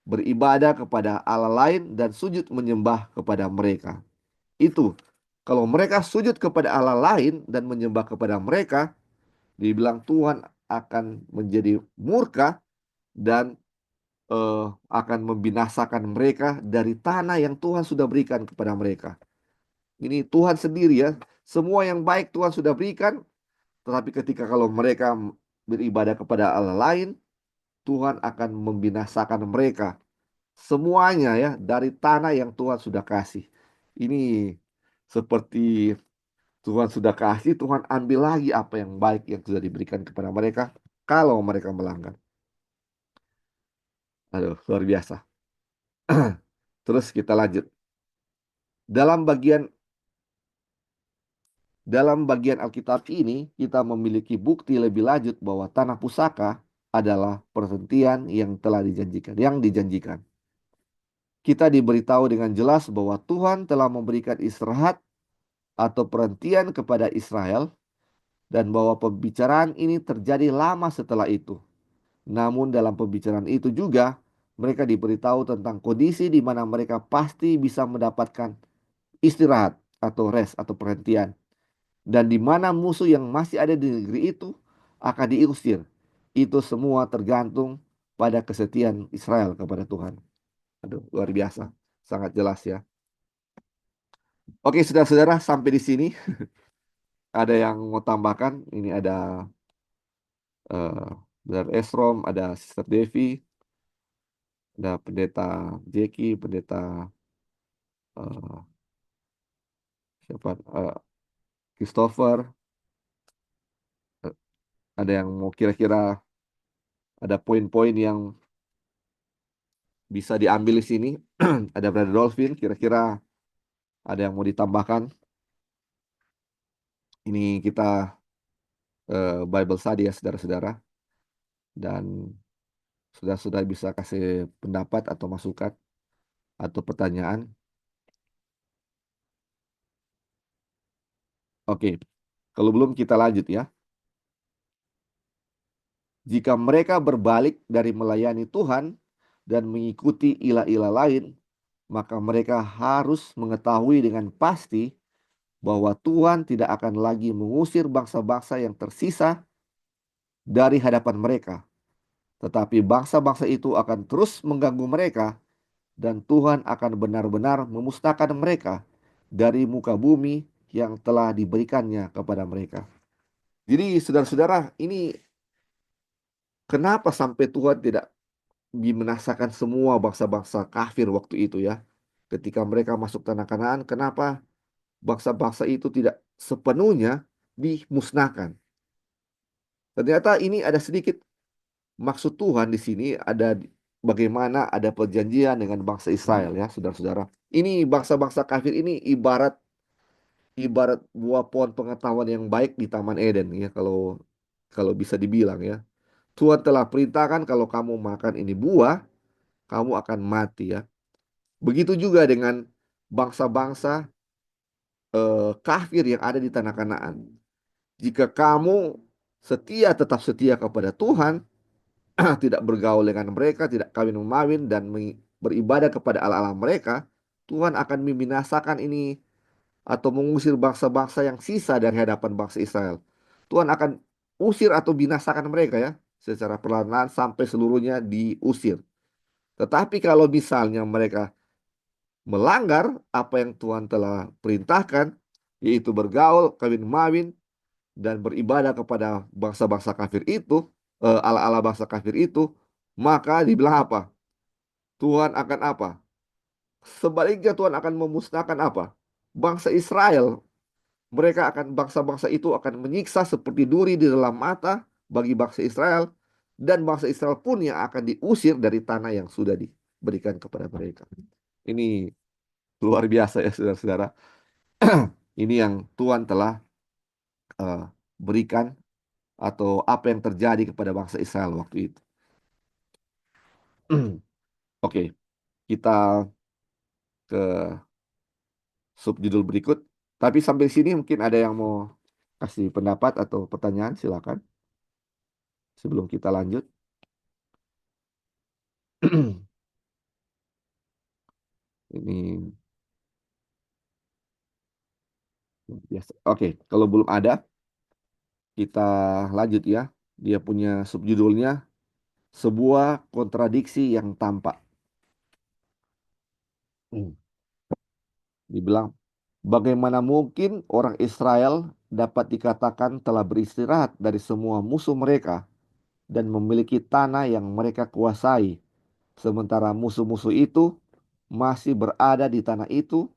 Beribadah kepada Allah lain dan sujud menyembah kepada mereka. Itu kalau mereka sujud kepada Allah lain dan menyembah kepada mereka, dibilang Tuhan akan menjadi murka dan akan membinasakan mereka dari tanah yang Tuhan sudah berikan kepada mereka. Ini Tuhan sendiri ya. Semua yang baik Tuhan sudah berikan, tetapi ketika kalau mereka beribadah kepada Allah lain, Tuhan akan membinasakan mereka semuanya ya dari tanah yang Tuhan sudah kasih. Ini seperti Tuhan sudah kasih, Tuhan ambil lagi apa yang baik yang sudah diberikan kepada mereka kalau mereka melanggar. Aduh, luar biasa. Terus kita lanjut. Dalam bagian dalam bagian Alkitab ini kita memiliki bukti lebih lanjut bahwa tanah pusaka adalah perhentian yang telah dijanjikan, yang dijanjikan. Kita diberitahu dengan jelas bahwa Tuhan telah memberikan istirahat atau perhentian kepada Israel dan bahwa pembicaraan ini terjadi lama setelah itu. Namun dalam pembicaraan itu juga mereka diberitahu tentang kondisi di mana mereka pasti bisa mendapatkan istirahat atau rest atau perhentian. Dan di mana musuh yang masih ada di negeri itu akan diusir. Itu semua tergantung pada kesetiaan Israel kepada Tuhan. Aduh, luar biasa. Sangat jelas ya. Oke, saudara-saudara, sampai di sini. Ada yang mau tambahkan? Ini ada Brother Esrom, ada Sister Devi, ada Pendeta Jeki, Pendeta eh, siapa? Christopher. Eh, ada yang mau kira-kira ada poin-poin yang bisa diambil di sini. Ada Brother Dolphin, kira-kira ada yang mau ditambahkan? Ini kita Bible study ya, saudara-saudara. Dan saudara-saudara bisa kasih pendapat atau masukan atau pertanyaan. Oke, kalau belum kita lanjut ya. Jika mereka berbalik dari melayani Tuhan dan mengikuti ilah-ilah lain, maka mereka harus mengetahui dengan pasti bahwa Tuhan tidak akan lagi mengusir bangsa-bangsa yang tersisa dari hadapan mereka. Tetapi bangsa-bangsa itu akan terus mengganggu mereka dan Tuhan akan benar-benar memusnahkan mereka dari muka bumi yang telah diberikannya kepada mereka. Jadi saudara-saudara, ini kenapa sampai Tuhan tidak membinasakan semua bangsa-bangsa kafir waktu itu ya. Ketika mereka masuk tanah Kanaan, kenapa bangsa-bangsa itu tidak sepenuhnya dimusnahkan? Ternyata ini ada sedikit maksud Tuhan di sini, ada bagaimana ada perjanjian dengan bangsa Israel ya, saudara-saudara. Ini bangsa-bangsa kafir ini ibarat ibarat buah pohon pengetahuan yang baik di Taman Eden ya, kalau kalau bisa dibilang ya. Tuhan telah perintahkan kalau kamu makan ini buah, kamu akan mati ya. Begitu juga dengan bangsa-bangsa kafir yang ada di tanah Kanaan. Jika kamu tetap setia kepada Tuhan, tidak bergaul dengan mereka, tidak kawin memawin dan beribadah kepada Allah-Allah mereka, Tuhan akan membinasakan ini atau mengusir bangsa-bangsa yang sisa dari hadapan bangsa Israel. Tuhan akan usir atau binasakan mereka ya secara perlahan sampai seluruhnya diusir. Tetapi kalau misalnya mereka melanggar apa yang Tuhan telah perintahkan, yaitu bergaul, kawin mawin, dan beribadah kepada bangsa-bangsa kafir itu, ala-ala bangsa kafir itu, maka dibilang apa? Tuhan akan apa? Sebaliknya Tuhan akan memusnahkan apa? Bangsa Israel. Mereka akan bangsa-bangsa itu akan menyiksa seperti duri di dalam mata bagi bangsa Israel, dan bangsa Israel pun yang akan diusir dari tanah yang sudah diberikan kepada mereka. Ini luar biasa ya saudara-saudara. Ini yang Tuhan telah eh, berikan atau apa yang terjadi kepada bangsa Israel waktu itu. Oke, kita ke subjudul berikut. Tapi sampai sini mungkin ada yang mau kasih pendapat atau pertanyaan, silakan sebelum kita lanjut. Ini biasa. Oke, kalau belum ada, kita lanjut ya. Dia punya subjudulnya sebuah kontradiksi yang tampak. Dibilang, bagaimana mungkin orang Israel dapat dikatakan telah beristirahat dari semua musuh mereka dan memiliki tanah yang mereka kuasai, sementara musuh-musuh itu masih berada di tanah itu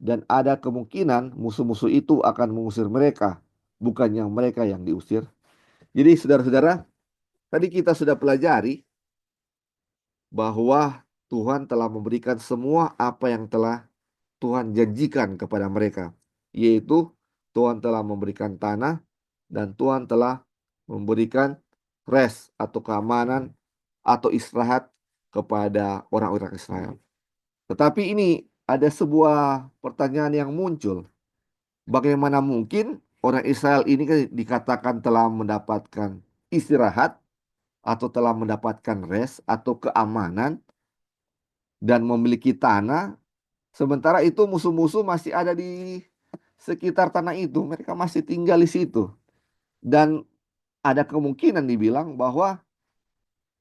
dan ada kemungkinan musuh-musuh itu akan mengusir mereka, bukannya mereka yang diusir. Jadi saudara-saudara, tadi kita sudah pelajari bahwa Tuhan telah memberikan semua apa yang telah Tuhan janjikan kepada mereka, yaitu Tuhan telah memberikan tanah dan Tuhan telah memberikan rest atau keamanan atau istirahat kepada orang-orang Israel. Tetapi ini ada sebuah pertanyaan yang muncul. Bagaimana mungkin orang Israel ini dikatakan telah mendapatkan istirahat atau telah mendapatkan rest atau keamanan, dan memiliki tanah, sementara itu musuh-musuh masih ada di sekitar tanah itu, mereka masih tinggal di situ. Dan ada kemungkinan dibilang bahwa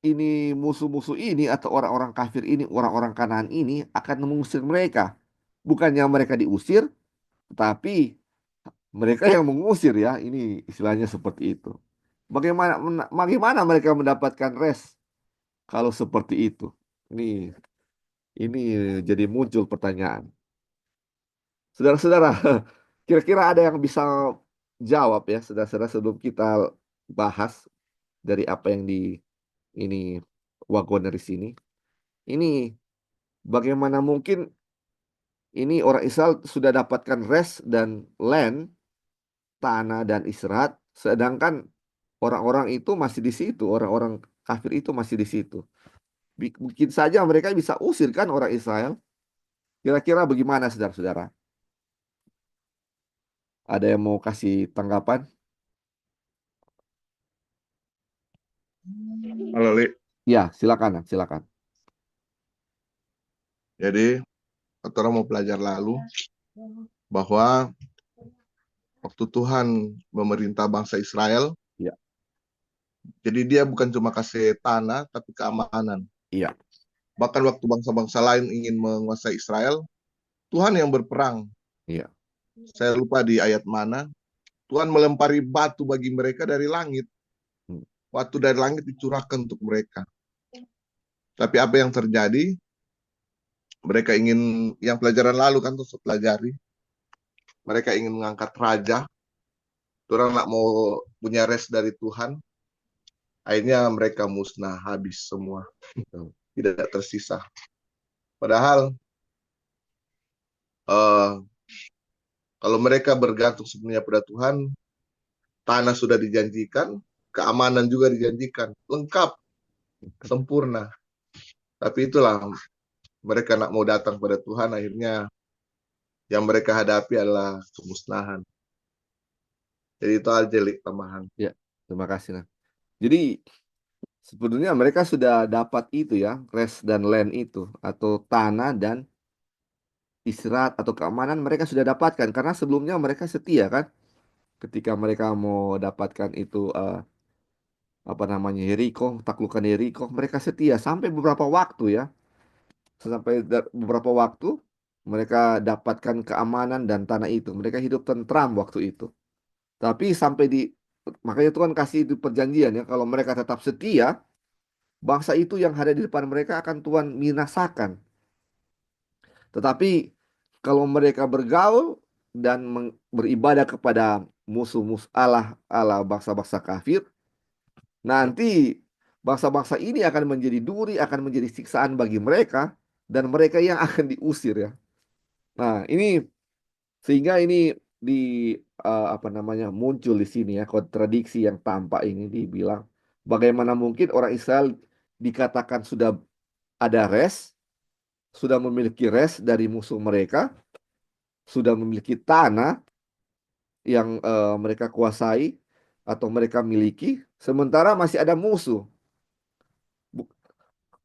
ini musuh-musuh ini atau orang-orang kafir ini, orang-orang Kanaan ini akan mengusir mereka. Bukannya mereka diusir, tapi mereka yang mengusir ya. Ini istilahnya seperti itu. Bagaimana mereka mendapatkan rest kalau seperti itu? Ini jadi muncul pertanyaan. Saudara-saudara, kira-kira ada yang bisa jawab ya, saudara-saudara, sebelum kita bahas dari apa yang di ini wagoner di sini. Ini bagaimana mungkin ini orang Israel sudah dapatkan rest dan land, tanah dan istirahat, sedangkan orang-orang itu masih di situ, orang-orang kafir itu masih di situ. Mungkin saja mereka bisa usir kan orang Israel. Kira-kira bagaimana saudara-saudara? Ada yang mau kasih tanggapan? Halo, Li. Ya, silakan, silakan. Jadi, kita mau belajar lalu bahwa waktu Tuhan memerintah bangsa Israel, Ya, jadi dia bukan cuma kasih tanah, tapi keamanan. iya, Bahkan waktu bangsa-bangsa lain ingin menguasai Israel, Tuhan yang berperang. iya. Saya lupa di ayat mana. Tuhan melempari batu bagi mereka dari langit. Hmm, Batu dari langit dicurahkan untuk mereka. Tapi apa yang terjadi? Mereka ingin, yang pelajaran lalu kan terus pelajari. Mereka ingin mengangkat raja. Orang nggak mau punya rest dari Tuhan. Akhirnya mereka musnah, habis semua. betul. Tidak tersisa. Padahal eh, kalau mereka bergantung sebenarnya pada Tuhan, tanah sudah dijanjikan, keamanan juga dijanjikan, lengkap, sempurna. Tapi itulah mereka nak mau datang pada Tuhan, akhirnya yang mereka hadapi adalah kemusnahan. Jadi itu aja tambahan. Ya, terima kasih. Nah. Jadi sebenarnya mereka sudah dapat itu ya, rest dan land itu, atau tanah dan istirahat atau keamanan mereka sudah dapatkan karena sebelumnya mereka setia kan, ketika mereka mau dapatkan itu apa namanya Yeriko, taklukan Yeriko, mereka setia sampai beberapa waktu ya, beberapa waktu mereka dapatkan keamanan dan tanah itu, mereka hidup tentram waktu itu. Tapi sampai di makanya Tuhan kasih itu perjanjian ya, kalau mereka tetap setia, bangsa itu yang ada di depan mereka akan Tuhan binasakan. Tetapi kalau mereka bergaul dan beribadah kepada musuh-musuh Allah, Allah bangsa-bangsa kafir, nanti bangsa-bangsa ini akan menjadi duri, akan menjadi siksaan bagi mereka, dan mereka yang akan diusir ya. Nah, ini sehingga ini di apa namanya muncul di sini ya kontradiksi yang tampak ini dibilang bagaimana mungkin orang Israel dikatakan sudah ada rest, sudah memiliki rest dari musuh mereka, sudah memiliki tanah yang mereka kuasai atau mereka miliki, sementara masih ada musuh.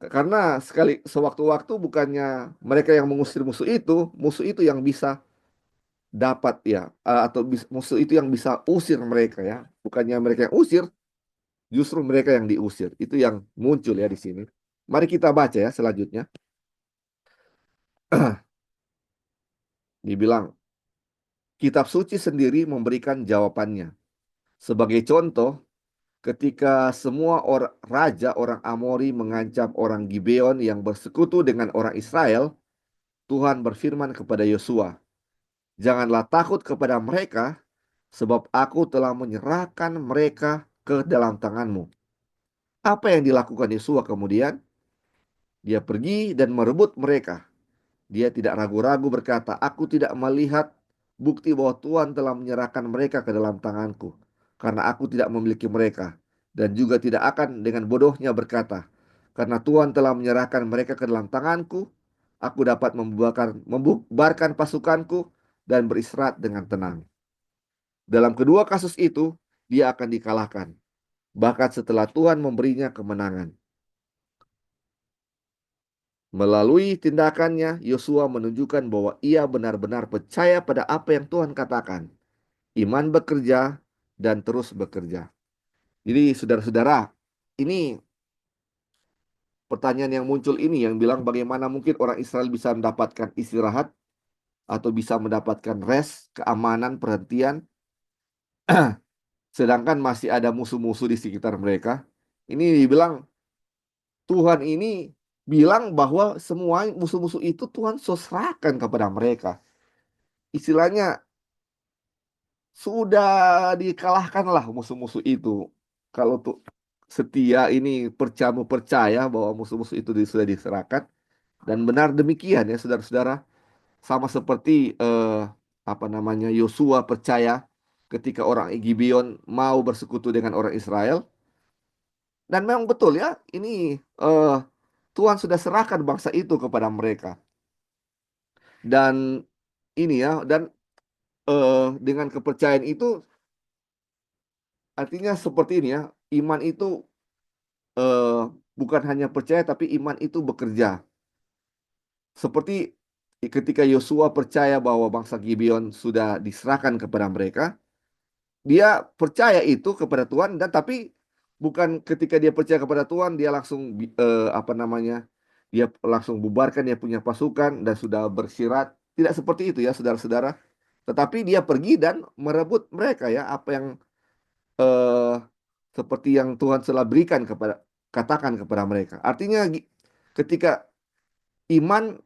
Karena sewaktu-waktu bukannya mereka yang mengusir musuh itu yang bisa dapat ya, atau musuh itu yang bisa usir mereka ya, bukannya mereka yang usir, justru mereka yang diusir. Itu yang muncul ya di sini. Mari kita baca ya selanjutnya. Dibilang kitab suci sendiri memberikan jawabannya. Sebagai contoh, ketika semua raja orang Amori mengancam orang Gibeon yang bersekutu dengan orang Israel, Tuhan berfirman kepada Yosua, "Janganlah takut kepada mereka, sebab aku telah menyerahkan mereka ke dalam tanganmu." Apa yang dilakukan Yosua kemudian? Dia pergi dan merebut mereka. Dia tidak ragu-ragu berkata, "Aku tidak melihat bukti bahwa Tuhan telah menyerahkan mereka ke dalam tanganku, karena aku tidak memiliki mereka." Dan juga tidak akan dengan bodohnya berkata, "Karena Tuhan telah menyerahkan mereka ke dalam tanganku, aku dapat membubarkan pasukanku dan beristirahat dengan tenang." Dalam kedua kasus itu, dia akan dikalahkan, bahkan setelah Tuhan memberinya kemenangan. Melalui tindakannya, Yosua menunjukkan bahwa ia benar-benar percaya pada apa yang Tuhan katakan. Iman bekerja dan terus bekerja. Jadi, saudara-saudara, ini pertanyaan yang muncul ini yang bilang bagaimana mungkin orang Israel bisa mendapatkan istirahat atau bisa mendapatkan rest, keamanan, perhentian, sedangkan masih ada musuh-musuh di sekitar mereka. Ini dibilang Tuhan ini bilang bahwa semua musuh-musuh itu Tuhan serahkan kepada mereka. Istilahnya sudah dikalahkan lah musuh-musuh itu. Kalau tuh setia ini percaya bahwa musuh-musuh itu sudah diserahkan, dan benar demikian ya saudara-saudara, sama seperti apa namanya, Yosua percaya ketika orang Gibeon mau bersekutu dengan orang Israel, dan memang betul ya, ini Tuhan sudah serahkan bangsa itu kepada mereka. Dan ini ya, dan dengan kepercayaan itu artinya seperti ini ya, iman itu eh, bukan hanya percaya tapi iman itu bekerja. Seperti ketika Yosua percaya bahwa bangsa Gibeon sudah diserahkan kepada mereka, dia percaya itu kepada Tuhan, dan tapi bukan ketika dia percaya kepada Tuhan dia langsung apa namanya, dia langsung bubarkan dia punya pasukan dan sudah bersirat. Tidak seperti itu ya saudara-saudara. Tetapi dia pergi dan merebut mereka ya, apa yang eh, seperti yang Tuhan telah berikan kepada, katakan kepada mereka. Artinya ketika iman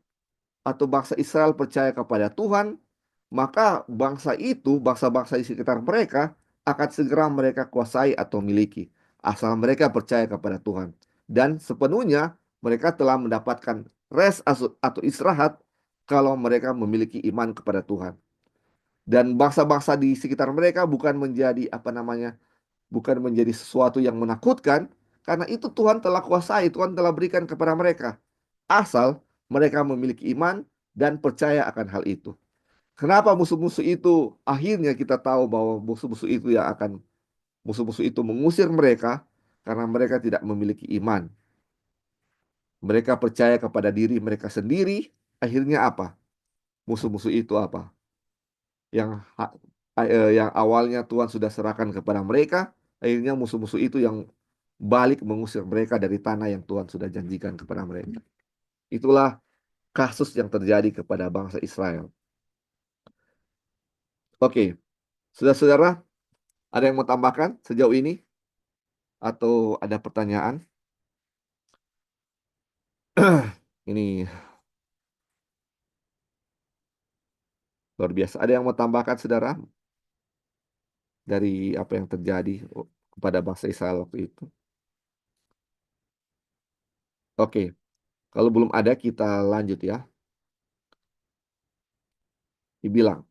atau bangsa Israel percaya kepada Tuhan, maka bangsa itu, bangsa-bangsa di sekitar mereka akan segera mereka kuasai atau miliki, asal mereka percaya kepada Tuhan. Dan sepenuhnya mereka telah mendapatkan rest atau istirahat kalau mereka memiliki iman kepada Tuhan. Dan bangsa-bangsa di sekitar mereka bukan menjadi apa namanya, bukan menjadi sesuatu yang menakutkan, karena itu Tuhan telah kuasai, Tuhan telah berikan kepada mereka. Asal mereka memiliki iman dan percaya akan hal itu. Kenapa musuh-musuh itu, akhirnya kita tahu bahwa musuh-musuh itu yang akan, musuh-musuh itu mengusir mereka karena mereka tidak memiliki iman. Mereka percaya kepada diri mereka sendiri. Akhirnya apa? Musuh-musuh itu apa? Yang awalnya Tuhan sudah serahkan kepada mereka, akhirnya musuh-musuh itu yang balik mengusir mereka dari tanah yang Tuhan sudah janjikan kepada mereka. Itulah kasus yang terjadi kepada bangsa Israel. Oke, saudara-saudara, ada yang mau tambahkan sejauh ini atau ada pertanyaan? Ini luar biasa. Ada yang mau tambahkan, saudara, dari apa yang terjadi kepada bangsa Israel waktu itu? Oke, kalau belum ada kita lanjut ya. Dibilang,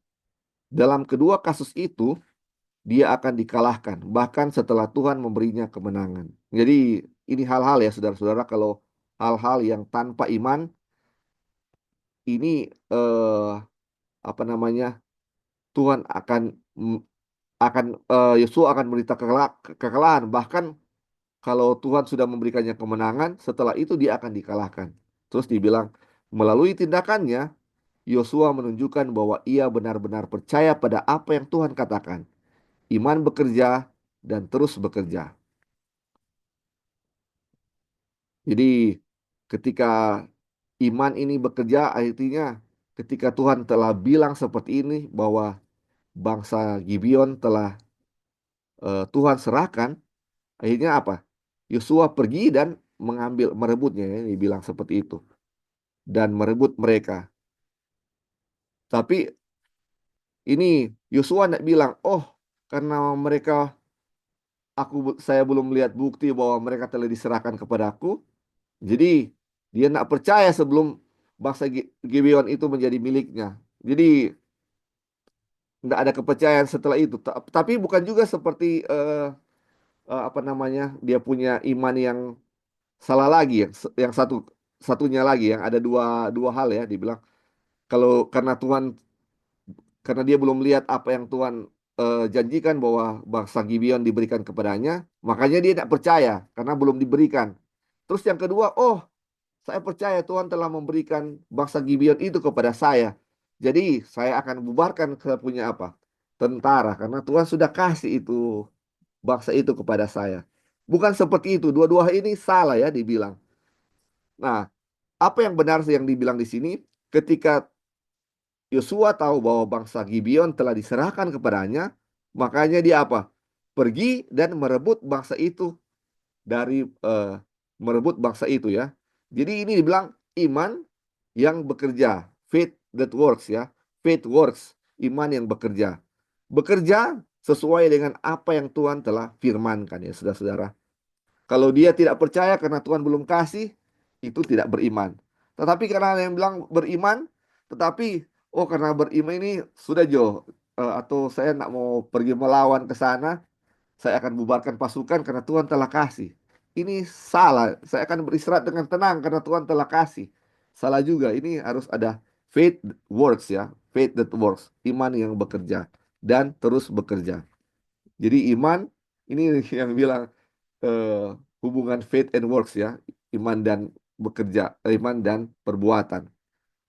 dalam kedua kasus itu, dia akan dikalahkan, bahkan setelah Tuhan memberinya kemenangan. Jadi, ini hal-hal ya, saudara-saudara, kalau hal-hal yang tanpa iman, ini apa namanya, Tuhan akan akan Yosua akan menderita kekalahan. Bahkan kalau Tuhan sudah memberikannya kemenangan, setelah itu dia akan dikalahkan. Terus dibilang, melalui tindakannya, Yosua menunjukkan bahwa ia benar-benar percaya pada apa yang Tuhan katakan. Iman bekerja dan terus bekerja. Jadi ketika iman ini bekerja, artinya ketika Tuhan telah bilang seperti ini bahwa bangsa Gibeon telah Tuhan serahkan, akhirnya apa? Yosua pergi dan merebutnya, ya, dibilang seperti itu, dan merebut mereka. Tapi ini Yosua tidak bilang, oh karena mereka, saya belum melihat bukti bahwa mereka telah diserahkan kepadaku. Jadi dia tidak percaya sebelum bangsa Gibeon itu menjadi miliknya. Jadi tidak ada kepercayaan setelah itu. Tapi bukan juga seperti apa namanya, dia punya iman yang salah lagi, yang satunya lagi, yang ada dua dua hal ya, dibilang kalau karena dia belum lihat apa yang Tuhan janjikan bahwa bangsa Gibeon diberikan kepadanya, makanya dia tidak percaya karena belum diberikan. Terus yang kedua, oh Saya percaya Tuhan telah memberikan bangsa Gibeon itu kepada saya. Jadi saya akan bubarkan ke punya apa? Tentara. Karena Tuhan sudah kasih itu bangsa itu kepada saya. Bukan seperti itu. Dua-dua ini salah ya dibilang. Nah, apa yang benar sih yang dibilang di sini? Ketika Yosua tahu bahwa bangsa Gibeon telah diserahkan kepadanya, makanya dia apa? Pergi dan merebut bangsa itu dari merebut bangsa itu ya. Jadi ini dibilang iman yang bekerja, faith that works ya. Faith works, iman yang bekerja. Bekerja sesuai dengan apa yang Tuhan telah firmankan ya, saudara-saudara. Kalau dia tidak percaya karena Tuhan belum kasih, itu tidak beriman. Tetapi karena ada yang bilang beriman, tetapi oh karena beriman ini sudah Jo, atau saya nak mau pergi melawan ke sana, saya akan bubarkan pasukan karena Tuhan telah kasih. Ini salah. Saya akan beristirahat dengan tenang karena Tuhan telah kasih. Salah juga. Ini harus ada faith works ya. Faith that works. Iman yang bekerja dan terus bekerja. Jadi iman ini yang bilang hubungan faith and works ya. Iman dan bekerja, iman dan perbuatan.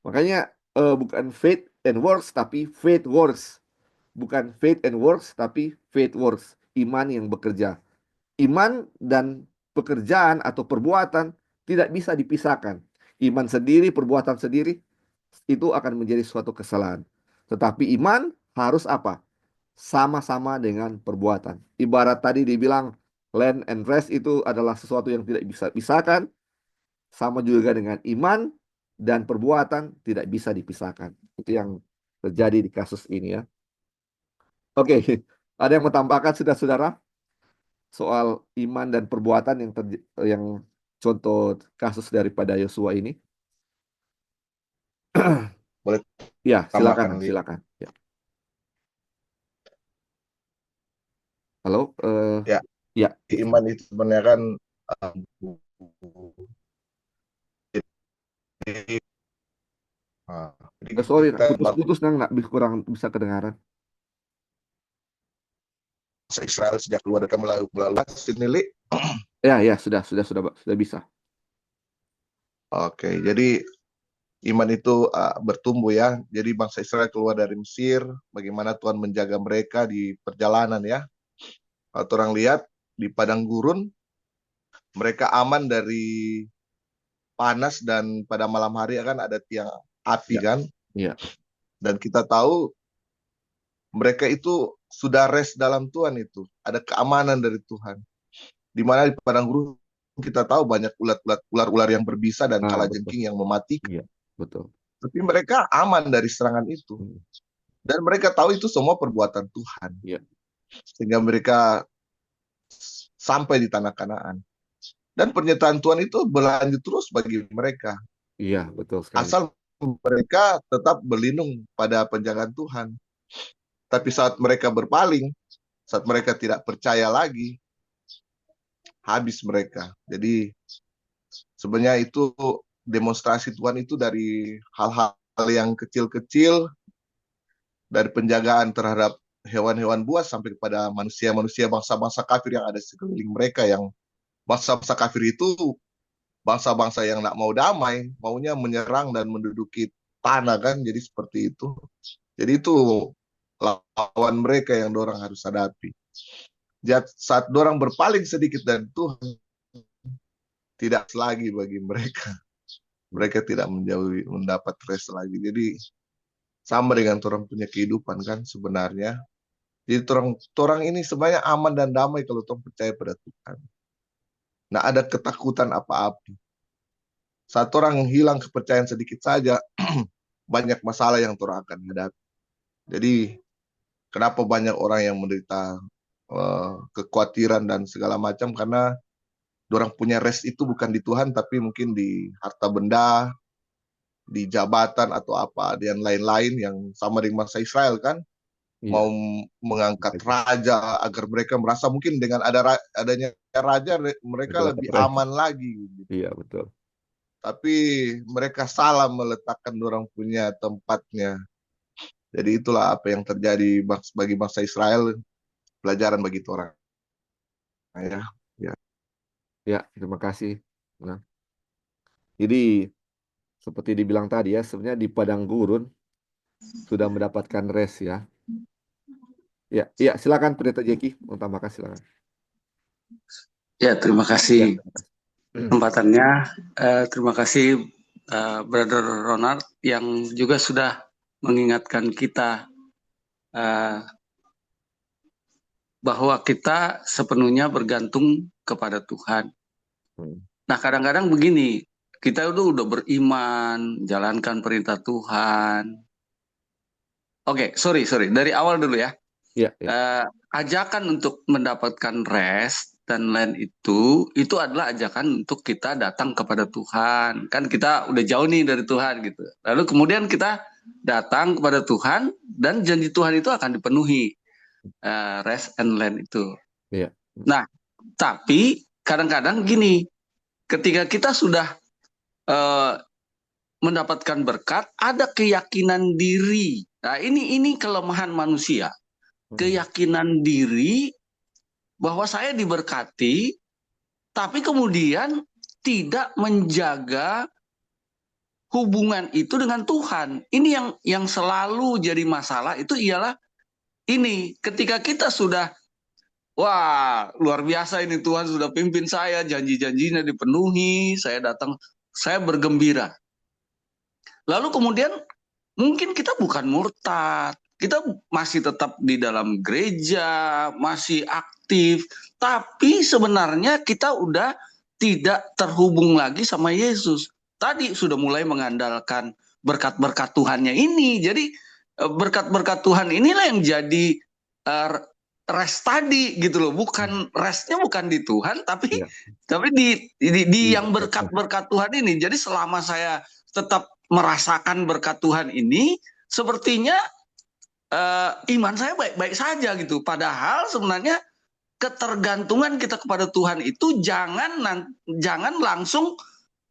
Makanya bukan faith and works tapi faith works. Bukan faith and works tapi faith works. Iman yang bekerja. Iman dan pekerjaan atau perbuatan tidak bisa dipisahkan. Iman sendiri, perbuatan sendiri itu akan menjadi suatu kesalahan. Tetapi iman harus apa? Sama-sama dengan perbuatan. Ibarat tadi dibilang land and rest itu adalah sesuatu yang tidak bisa pisahkan. Sama juga dengan iman dan perbuatan tidak bisa dipisahkan. Itu yang terjadi di kasus ini ya. Oke, ada yang mau tambahkan saudara-saudara soal iman dan perbuatan yang contoh kasus daripada Yosua ini? Boleh Ya, silakan, tambahkan, Li. silakan. Ya. Halo, Ya, ya, iman itu sebenarnya kan jadi, jadi sorry, kita putus-putus nggak kurang bisa kedengaran. bangsa Israel sejak keluar dari melalui sini, Li. Ya, ya, sudah bisa. Oke, jadi iman itu bertumbuh ya. Jadi bangsa Israel keluar dari Mesir, bagaimana Tuhan menjaga mereka di perjalanan ya. Kalau orang lihat di padang gurun, mereka aman dari panas dan pada malam hari kan ada tiang api Ya, kan. ya, Dan kita tahu mereka itu sudah rest dalam Tuhan itu. Ada keamanan dari Tuhan. Di mana di padang gurun kita tahu banyak ular-ular yang berbisa dan ah, betul. kalajengking yang mematikan. Iya, betul. Tapi mereka aman dari serangan itu. Hmm, Dan mereka tahu itu semua perbuatan Tuhan. iya, Sehingga mereka sampai di tanah Kanaan. Dan pernyataan Tuhan itu berlanjut terus bagi mereka. iya, betul sekali. Asal mereka tetap berlindung pada penjagaan Tuhan. Tapi saat mereka berpaling, saat mereka tidak percaya lagi, habis mereka. Jadi sebenarnya itu demonstrasi Tuhan itu dari hal-hal yang kecil-kecil, dari penjagaan terhadap hewan-hewan buas sampai kepada manusia-manusia bangsa-bangsa kafir yang ada di sekeliling mereka, yang bangsa-bangsa kafir itu bangsa-bangsa yang tidak mau damai, maunya menyerang dan menduduki tanah kan, jadi seperti itu. Jadi itu lawan mereka yang dorang harus hadapi. Saat dorang berpaling sedikit dari Tuhan, tidak lagi bagi mereka. Mereka tidak mendapat rest lagi. Jadi sama dengan orang punya kehidupan kan sebenarnya. Jadi orang ini sebenarnya aman dan damai kalau orang percaya pada Tuhan. Nah ada ketakutan apa-apa. Saat orang hilang kepercayaan sedikit saja, banyak masalah yang orang akan hadapi. Jadi kenapa banyak orang yang menderita kekhawatiran dan segala macam, karena orang punya rest itu bukan di Tuhan, tapi mungkin di harta benda, di jabatan atau apa dan lain-lain, yang sama dengan bangsa Israel kan, Iya, mau mengangkat raja agar mereka merasa mungkin dengan adanya raja mereka mereka dapat lebih rest. aman lagi. Iya, betul. Tapi mereka salah meletakkan orang punya tempatnya. Jadi itulah apa yang terjadi bagi bangsa Israel, pelajaran bagi orang. Ya, ya. Ya, terima kasih. Nah, Jadi seperti dibilang tadi ya, sebenarnya di padang gurun sudah mendapatkan rest ya. Ya, ya silakan Pendeta Jeki, mau tambahkan silakan. Ya, terima Ya, kasih terima kasih. kesempatannya. Terima kasih Brother Ronald yang juga sudah mengingatkan kita eh, bahwa kita sepenuhnya bergantung kepada Tuhan. Hmm. Nah, kadang-kadang begini, kita udah beriman, jalankan perintah Tuhan. Oke, sorry, dari awal dulu ya. Ya, ya. Ajakan untuk mendapatkan rest dan lain itu adalah ajakan untuk kita datang kepada Tuhan. Kan kita udah jauh nih dari Tuhan gitu. Lalu kemudian kita datang kepada Tuhan dan janji Tuhan itu akan dipenuhi, rest and land itu. Ya. Nah, tapi kadang-kadang gini, ketika kita sudah eh, mendapatkan berkat, ada keyakinan diri. Nah, ini kelemahan manusia. Hmm. Keyakinan diri bahwa saya diberkati, tapi kemudian tidak menjaga hubungan itu dengan Tuhan. Ini yang selalu jadi masalah itu ialah ini ketika kita sudah wah luar biasa ini Tuhan sudah pimpin saya, janji-janjinya dipenuhi, saya datang, saya bergembira. Lalu kemudian mungkin kita bukan murtad, kita masih tetap di dalam gereja, masih aktif, tapi sebenarnya kita udah tidak terhubung lagi sama Yesus. Tadi sudah mulai mengandalkan berkat-berkat Tuhannya ini. Jadi berkat-berkat Tuhan inilah yang jadi eh, rest tadi gitu loh. Bukan restnya bukan di Tuhan, tapi Ya. di Iya, yang betul. berkat-berkat Tuhan ini. Jadi selama saya tetap merasakan berkat Tuhan ini, sepertinya iman saya baik-baik saja gitu. Padahal sebenarnya ketergantungan kita kepada Tuhan itu jangan langsung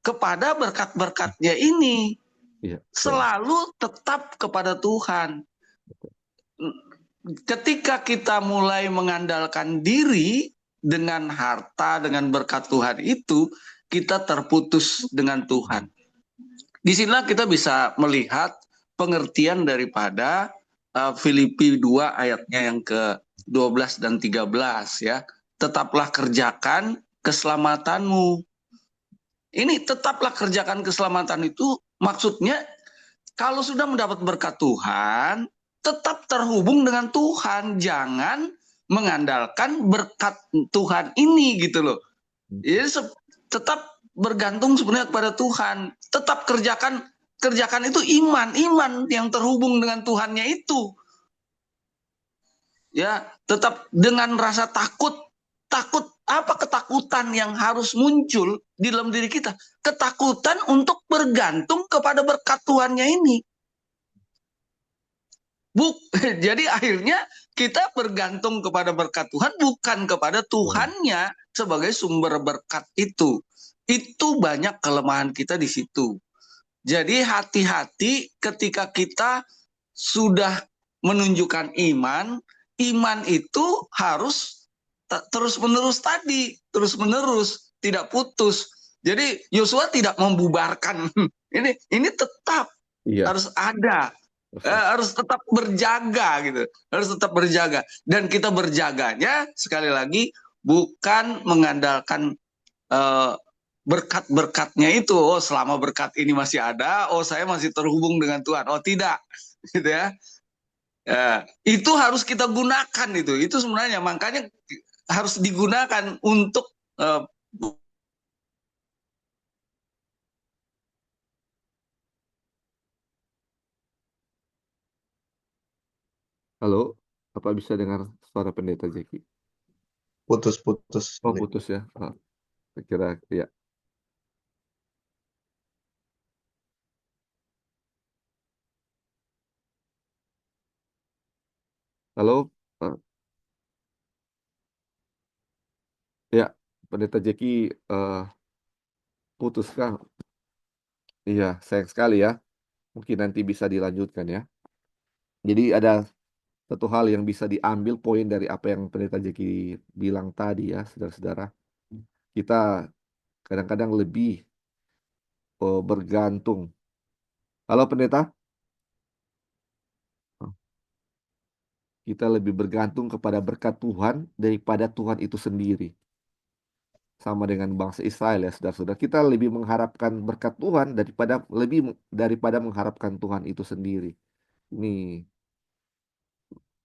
kepada berkat-berkatnya ini. Iya, betul. Selalu tetap kepada Tuhan. Ketika kita mulai mengandalkan diri dengan harta, dengan berkat Tuhan itu, kita terputus dengan Tuhan. Di sinilah kita bisa melihat pengertian daripada Filipi 2 ayatnya yang ke-12 dan 13 ya. Tetaplah kerjakan keselamatanmu. Ini tetaplah kerjakan keselamatan itu maksudnya kalau sudah mendapat berkat Tuhan, tetap terhubung dengan Tuhan, jangan mengandalkan berkat Tuhan ini gitu loh. Jadi tetap bergantung sebenarnya kepada Tuhan. Tetap kerjakan itu iman yang terhubung dengan Tuhannya itu. Ya, tetap dengan rasa takut. Takut apa ketakutan yang harus muncul di dalam diri kita? Ketakutan untuk bergantung kepada berkat Tuhannya ini. Jadi akhirnya kita bergantung kepada berkat Tuhan bukan kepada Tuhannya sebagai sumber berkat itu. Itu banyak kelemahan kita di situ. Jadi hati-hati ketika kita sudah menunjukkan iman, iman itu harus terus-menerus tadi, terus-menerus, tidak putus. Jadi Yosua tidak membubarkan. Ini tetap Iya, harus ada, betul. harus tetap berjaga gitu, harus tetap berjaga. Dan kita berjaganya sekali lagi bukan mengandalkan eh, berkat-berkatnya itu. Oh, selama berkat ini masih ada, oh saya masih terhubung dengan Tuhan. Oh tidak, gitu ya. Itu harus kita gunakan itu. Itu sebenarnya makanya harus digunakan untuk uh, Halo, apa bisa dengar suara Pendeta Jeki? Putus-putus Oh, ini. putus ya. Oh, saya kira ya. Halo, eh, ya, Pendeta Jeki putus kah? Iya, sayang sekali ya. Mungkin nanti bisa dilanjutkan ya. Jadi ada satu hal yang bisa diambil poin dari apa yang Pendeta Jeki bilang tadi ya, saudara-saudara. Kita kadang-kadang lebih bergantung. Halo pendeta, kita lebih bergantung kepada berkat Tuhan daripada Tuhan itu sendiri. Sama dengan bangsa Israel ya, saudara-saudara. Kita lebih mengharapkan berkat Tuhan daripada mengharapkan Tuhan itu sendiri. Ini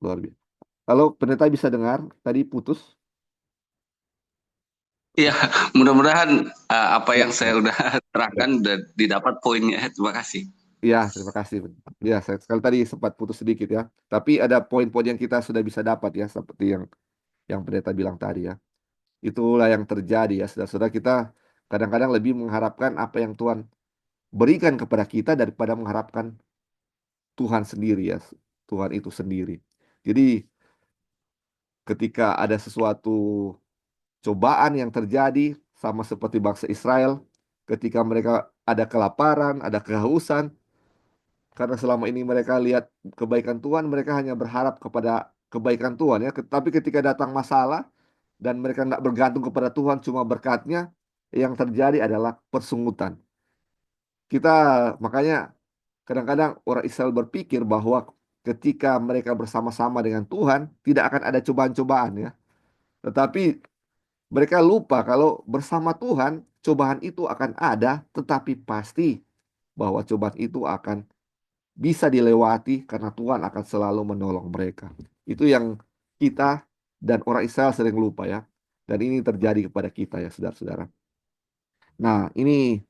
luar biasa. Halo, pendeta bisa dengar? Tadi putus. Ya, mudah-mudahan apa Ya, yang saya udah terangkan udah didapat poinnya. Terima kasih. ya, terima kasih. Ya, saya sekali tadi sempat putus sedikit ya. Tapi ada poin-poin yang kita sudah bisa dapat ya, seperti yang pendeta bilang tadi ya. Itulah yang terjadi ya, saudara-saudara. Kita kadang-kadang lebih mengharapkan apa yang Tuhan berikan kepada kita daripada mengharapkan Tuhan sendiri ya, Tuhan itu sendiri. Jadi ketika ada sesuatu cobaan yang terjadi sama seperti bangsa Israel, ketika mereka ada kelaparan, ada kehausan, karena selama ini mereka lihat kebaikan Tuhan, mereka hanya berharap kepada kebaikan Tuhan ya. Tapi ketika datang masalah dan mereka nggak bergantung kepada Tuhan, cuma berkatnya, yang terjadi adalah persungutan. Kita makanya kadang-kadang orang Israel berpikir bahwa ketika mereka bersama-sama dengan Tuhan, tidak akan ada cobaan-cobaan ya. Tetapi mereka lupa kalau bersama Tuhan, cobaan itu akan ada, tetapi pasti bahwa cobaan itu akan bisa dilewati karena Tuhan akan selalu menolong mereka. Itu yang kita dan orang Israel sering lupa ya. Dan ini terjadi kepada kita ya, saudara-saudara. Nah, ini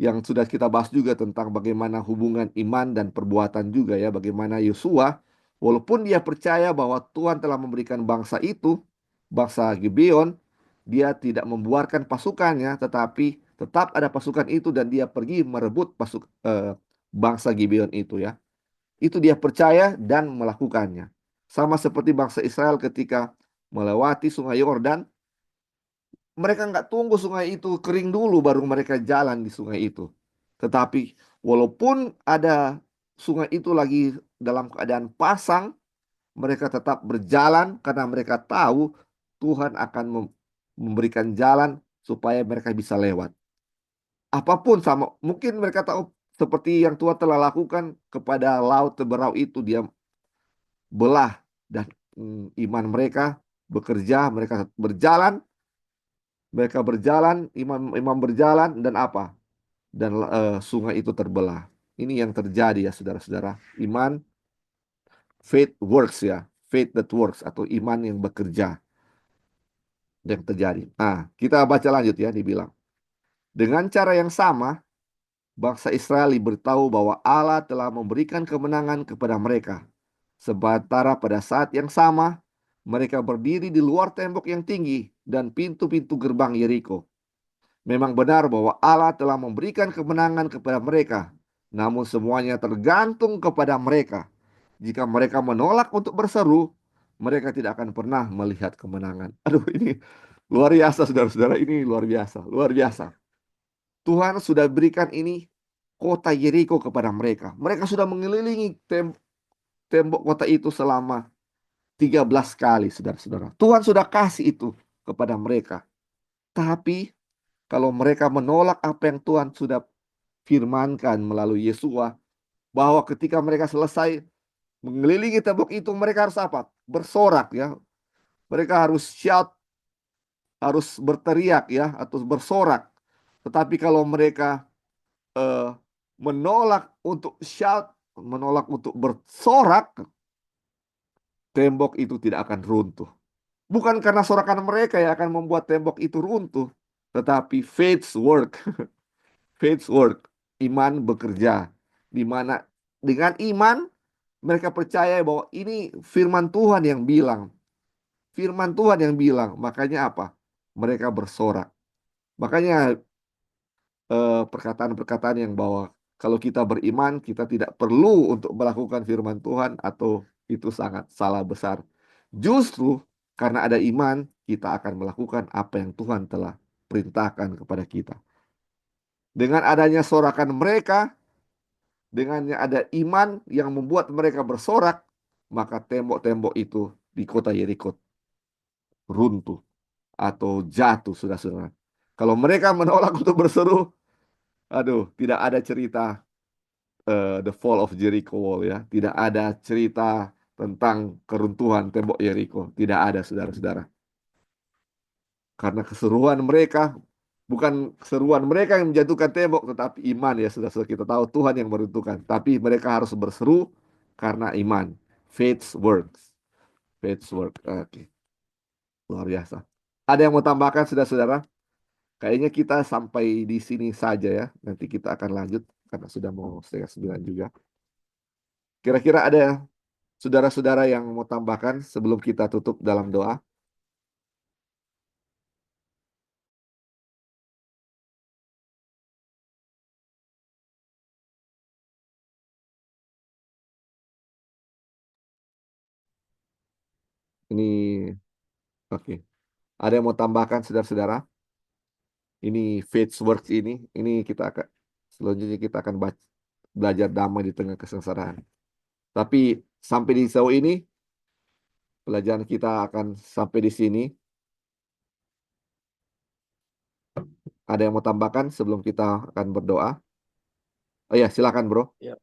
yang sudah kita bahas juga tentang bagaimana hubungan iman dan perbuatan juga ya, bagaimana Yosua walaupun dia percaya bahwa Tuhan telah memberikan bangsa itu, bangsa Gibeon, dia tidak membuarkan pasukannya, tetapi tetap ada pasukan itu dan dia pergi merebut bangsa Gibeon itu ya. Itu dia percaya dan melakukannya. Sama seperti bangsa Israel ketika melewati sungai Yordan, mereka nggak tunggu sungai itu kering dulu baru mereka jalan di sungai itu. Tetapi walaupun ada sungai itu lagi dalam keadaan pasang, mereka tetap berjalan karena mereka tahu Tuhan akan memberikan jalan supaya mereka bisa lewat. Apapun sama, mungkin mereka tahu seperti yang Tuhan telah lakukan kepada laut Teberau itu, dia belah dan iman mereka bekerja, mereka berjalan, imam berjalan dan apa? Dan sungai itu terbelah. Ini yang terjadi ya saudara-saudara. Iman, faith works ya, faith that works atau iman yang bekerja yang terjadi. Nah, kita baca lanjut ya, dibilang. Dengan cara yang sama, bangsa Israel diberitahu bahwa Allah telah memberikan kemenangan kepada mereka. Sementara pada saat yang sama, mereka berdiri di luar tembok yang tinggi dan pintu-pintu gerbang Yeriko. Memang benar bahwa Allah telah memberikan kemenangan kepada mereka, namun semuanya tergantung kepada mereka. Jika mereka menolak untuk berseru, mereka tidak akan pernah melihat kemenangan. Aduh, ini luar biasa, saudara-saudara. Ini luar biasa, luar biasa. Tuhan sudah berikan ini kota Yeriko kepada mereka. Mereka sudah mengelilingi tembok kota itu selama 13 kali, saudara-saudara. Tuhan sudah kasih itu kepada mereka. Tapi kalau mereka menolak apa yang Tuhan sudah firmankan melalui Yesua, bahwa ketika mereka selesai mengelilingi tembok itu, mereka harus apa? Bersorak ya. Mereka harus shout, harus berteriak ya, atau bersorak. Tetapi kalau mereka eh, menolak untuk shout, menolak untuk bersorak, tembok itu tidak akan runtuh. Bukan karena sorakan mereka yang akan membuat tembok itu runtuh, tetapi faith's work. Faith's work. Iman bekerja. Di mana dengan iman mereka percaya bahwa ini firman Tuhan yang bilang. Firman Tuhan yang bilang. Makanya apa? Mereka bersorak. Makanya perkataan-perkataan yang bahwa kalau kita beriman, kita tidak perlu untuk melakukan firman Tuhan atau itu sangat salah besar. Justru karena ada iman, kita akan melakukan apa yang Tuhan telah perintahkan kepada kita. Dengan adanya sorakan mereka, dengannya ada iman yang membuat mereka bersorak, maka tembok-tembok itu di kota Yeriko runtuh atau jatuh, saudara-saudara. Kalau mereka menolak untuk berseru, Aduh, tidak ada cerita The Fall of Jericho Wall ya. Tidak ada cerita tentang keruntuhan tembok Jericho. Tidak ada, saudara-saudara. Karena keseruan mereka, bukan keseruan mereka yang menjatuhkan tembok, tetapi iman ya, saudara-saudara. Kita tahu Tuhan yang meruntuhkan. Tapi mereka harus berseru karena iman. Faith works. Faith work. Oke, luar biasa. Ada yang mau tambahkan, saudara-saudara? Kayaknya kita sampai di sini saja ya. Nanti kita akan lanjut karena sudah mau setengah 9 juga. Kira-kira ada saudara-saudara yang mau tambahkan sebelum kita tutup dalam doa? Ini oke. Ada yang mau tambahkan saudara-saudara? Ini faith works ini kita akan selanjutnya kita akan belajar damai di tengah kesengsaraan. Tapi sampai di sejauh ini pelajaran kita akan sampai di sini. Ada yang mau tambahkan sebelum kita akan berdoa? Oh ya, silakan bro. Ya.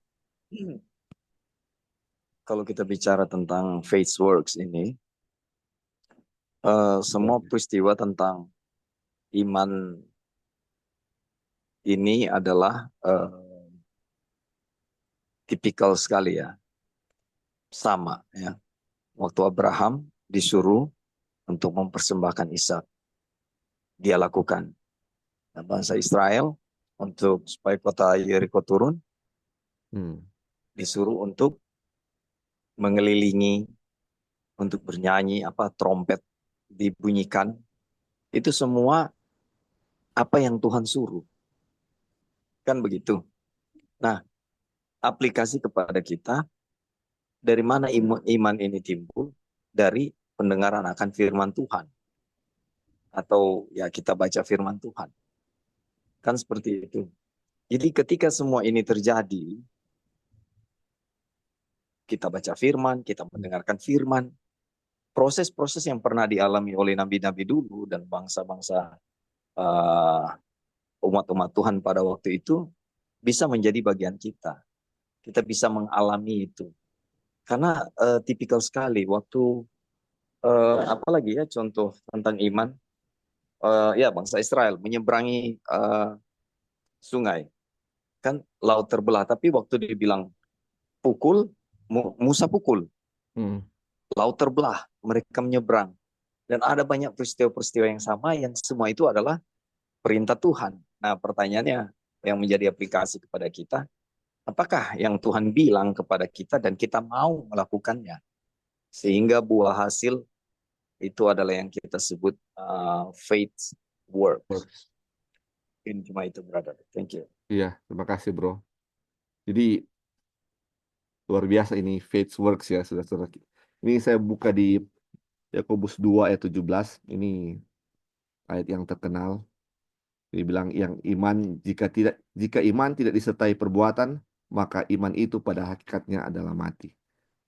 Kalau kita bicara tentang faith works ini, semua peristiwa tentang iman ini adalah tipikal sekali ya, sama ya. Waktu Abraham disuruh untuk mempersembahkan Ishak, dia lakukan. Nah, bangsa Israel untuk supaya kota Yeriko turun, disuruh untuk mengelilingi, untuk bernyanyi, trompet dibunyikan. Itu semua apa yang Tuhan suruh. Kan begitu. Nah, aplikasi kepada kita, dari mana iman ini timbul? Dari pendengaran akan firman Tuhan. Atau ya kita baca firman Tuhan. Kan seperti itu. Jadi ketika semua ini terjadi, kita baca firman, kita mendengarkan firman, proses-proses yang pernah dialami oleh nabi-nabi dulu dan bangsa-bangsa umat-umat Tuhan pada waktu itu bisa menjadi bagian kita. Kita bisa mengalami itu. Karena tipikal sekali waktu apalagi ya contoh tentang iman, ya bangsa Israel menyeberangi sungai, kan laut terbelah. Tapi waktu dibilang pukul, Musa pukul, laut terbelah, mereka menyeberang. Dan ada banyak peristiwa-peristiwa yang sama yang semua itu adalah perintah Tuhan. Nah pertanyaannya yang menjadi aplikasi kepada kita, apakah yang Tuhan bilang kepada kita dan kita mau melakukannya? Sehingga buah hasil itu adalah yang kita sebut faith works. Ini cuma itu, brother. Thank you. Iya, terima kasih bro. Jadi luar biasa ini faith works ya saudara-saudara. Ini saya buka di Yakobus 2 ayat 17. Ini ayat yang terkenal. Dibilang yang iman jika iman tidak disertai perbuatan, maka iman itu pada hakikatnya adalah mati.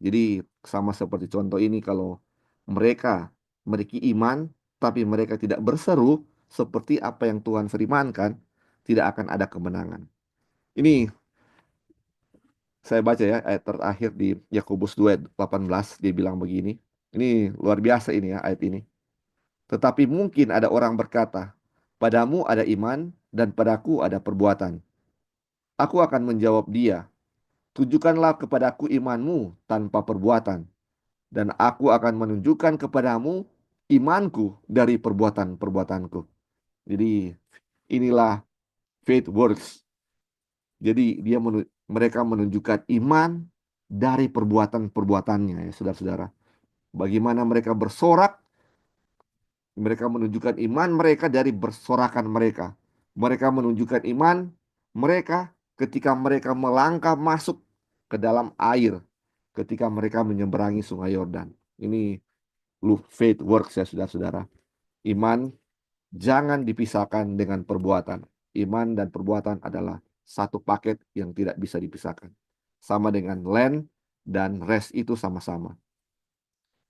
Jadi sama seperti contoh ini, kalau mereka memiliki iman tapi mereka tidak berseru seperti apa yang Tuhan firmankan, tidak akan ada kemenangan. Ini saya baca ya ayat terakhir di Yakobus 2:18, dia bilang begini. Ini luar biasa ini ya ayat ini. Tetapi mungkin ada orang berkata, padamu ada iman dan padaku ada perbuatan. Aku akan menjawab dia, tunjukkanlah kepadaku imanmu tanpa perbuatan, dan aku akan menunjukkan kepadamu imanku dari perbuatan-perbuatanku. Jadi inilah faith works. Jadi mereka menunjukkan iman dari perbuatan-perbuatannya ya saudara-saudara. Bagaimana mereka bersorak, mereka menunjukkan iman mereka dari bersorakan mereka. Mereka menunjukkan iman mereka ketika mereka melangkah masuk ke dalam air, ketika mereka menyeberangi sungai Yordan. Ini faith works ya saudara-saudara. Iman jangan dipisahkan dengan perbuatan. Iman dan perbuatan adalah satu paket yang tidak bisa dipisahkan. Sama dengan land dan rest itu sama-sama.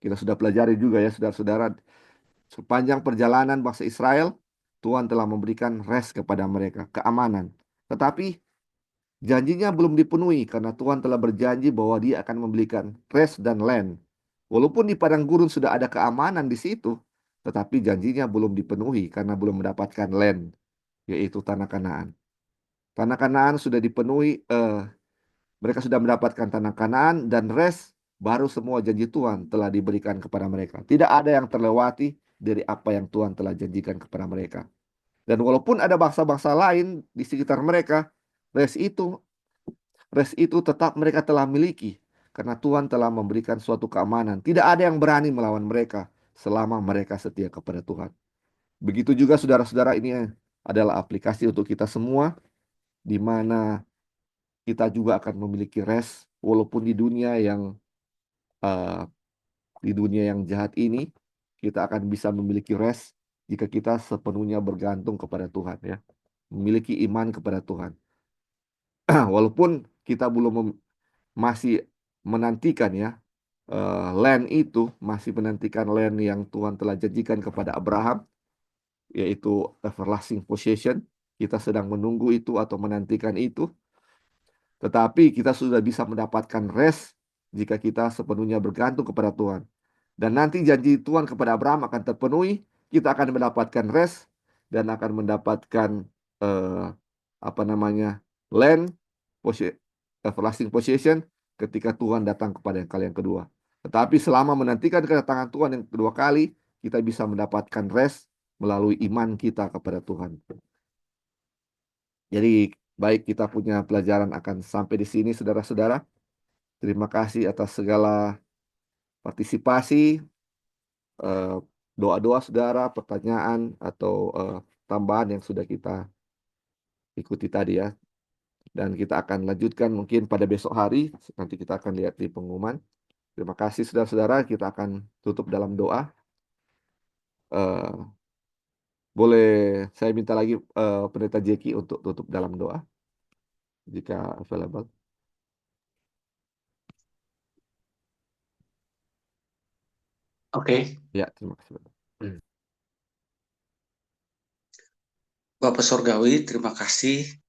Kita sudah pelajari juga ya saudara-saudara. Sepanjang perjalanan bangsa Israel, Tuhan telah memberikan rest kepada mereka, keamanan. Tetapi janjinya belum dipenuhi karena Tuhan telah berjanji bahwa Dia akan memberikan rest dan land. Walaupun di padang gurun sudah ada keamanan di situ, tetapi janjinya belum dipenuhi karena belum mendapatkan land, yaitu tanah Kanaan. Tanah Kanaan sudah dipenuhi, mereka sudah mendapatkan tanah Kanaan dan rest, baru semua janji Tuhan telah diberikan kepada mereka. Tidak ada yang terlewati dari apa yang Tuhan telah janjikan kepada mereka. Dan walaupun ada bangsa-bangsa lain di sekitar mereka, rest itu rest itu tetap mereka telah miliki karena Tuhan telah memberikan suatu keamanan. Tidak ada yang berani melawan mereka selama mereka setia kepada Tuhan. Begitu juga saudara-saudara, ini adalah aplikasi untuk kita semua, di mana kita juga akan memiliki rest walaupun eh, di dunia yang jahat ini kita akan bisa memiliki rest jika kita sepenuhnya bergantung kepada Tuhan, ya, memiliki iman kepada Tuhan. Walaupun kita masih menantikan, ya, land itu masih menantikan land yang Tuhan telah janjikan kepada Abraham, yaitu everlasting possession. Kita sedang menunggu itu atau menantikan itu. Tetapi kita sudah bisa mendapatkan rest jika kita sepenuhnya bergantung kepada Tuhan. Dan nanti janji Tuhan kepada Abraham akan terpenuhi. Kita akan mendapatkan rest dan akan mendapatkan eh, apa namanya, land, everlasting possession ketika Tuhan datang kepada kali yang kedua. Tetapi selama menantikan kedatangan Tuhan yang kedua kali, kita bisa mendapatkan rest melalui iman kita kepada Tuhan. Jadi baik, kita punya pelajaran akan sampai di sini, saudara-saudara. Terima kasih atas segala partisipasi, eh, doa-doa saudara, pertanyaan atau tambahan yang sudah kita ikuti tadi, ya. Dan kita akan lanjutkan mungkin pada besok hari. Nanti kita akan lihat di pengumuman. Terima kasih saudara-saudara. Kita akan tutup dalam doa. Eh, Boleh saya minta lagi Pendeta Jeki untuk tutup dalam doa jika available. Oke, Ya, terima kasih. Bapak Sorgawi, terima kasih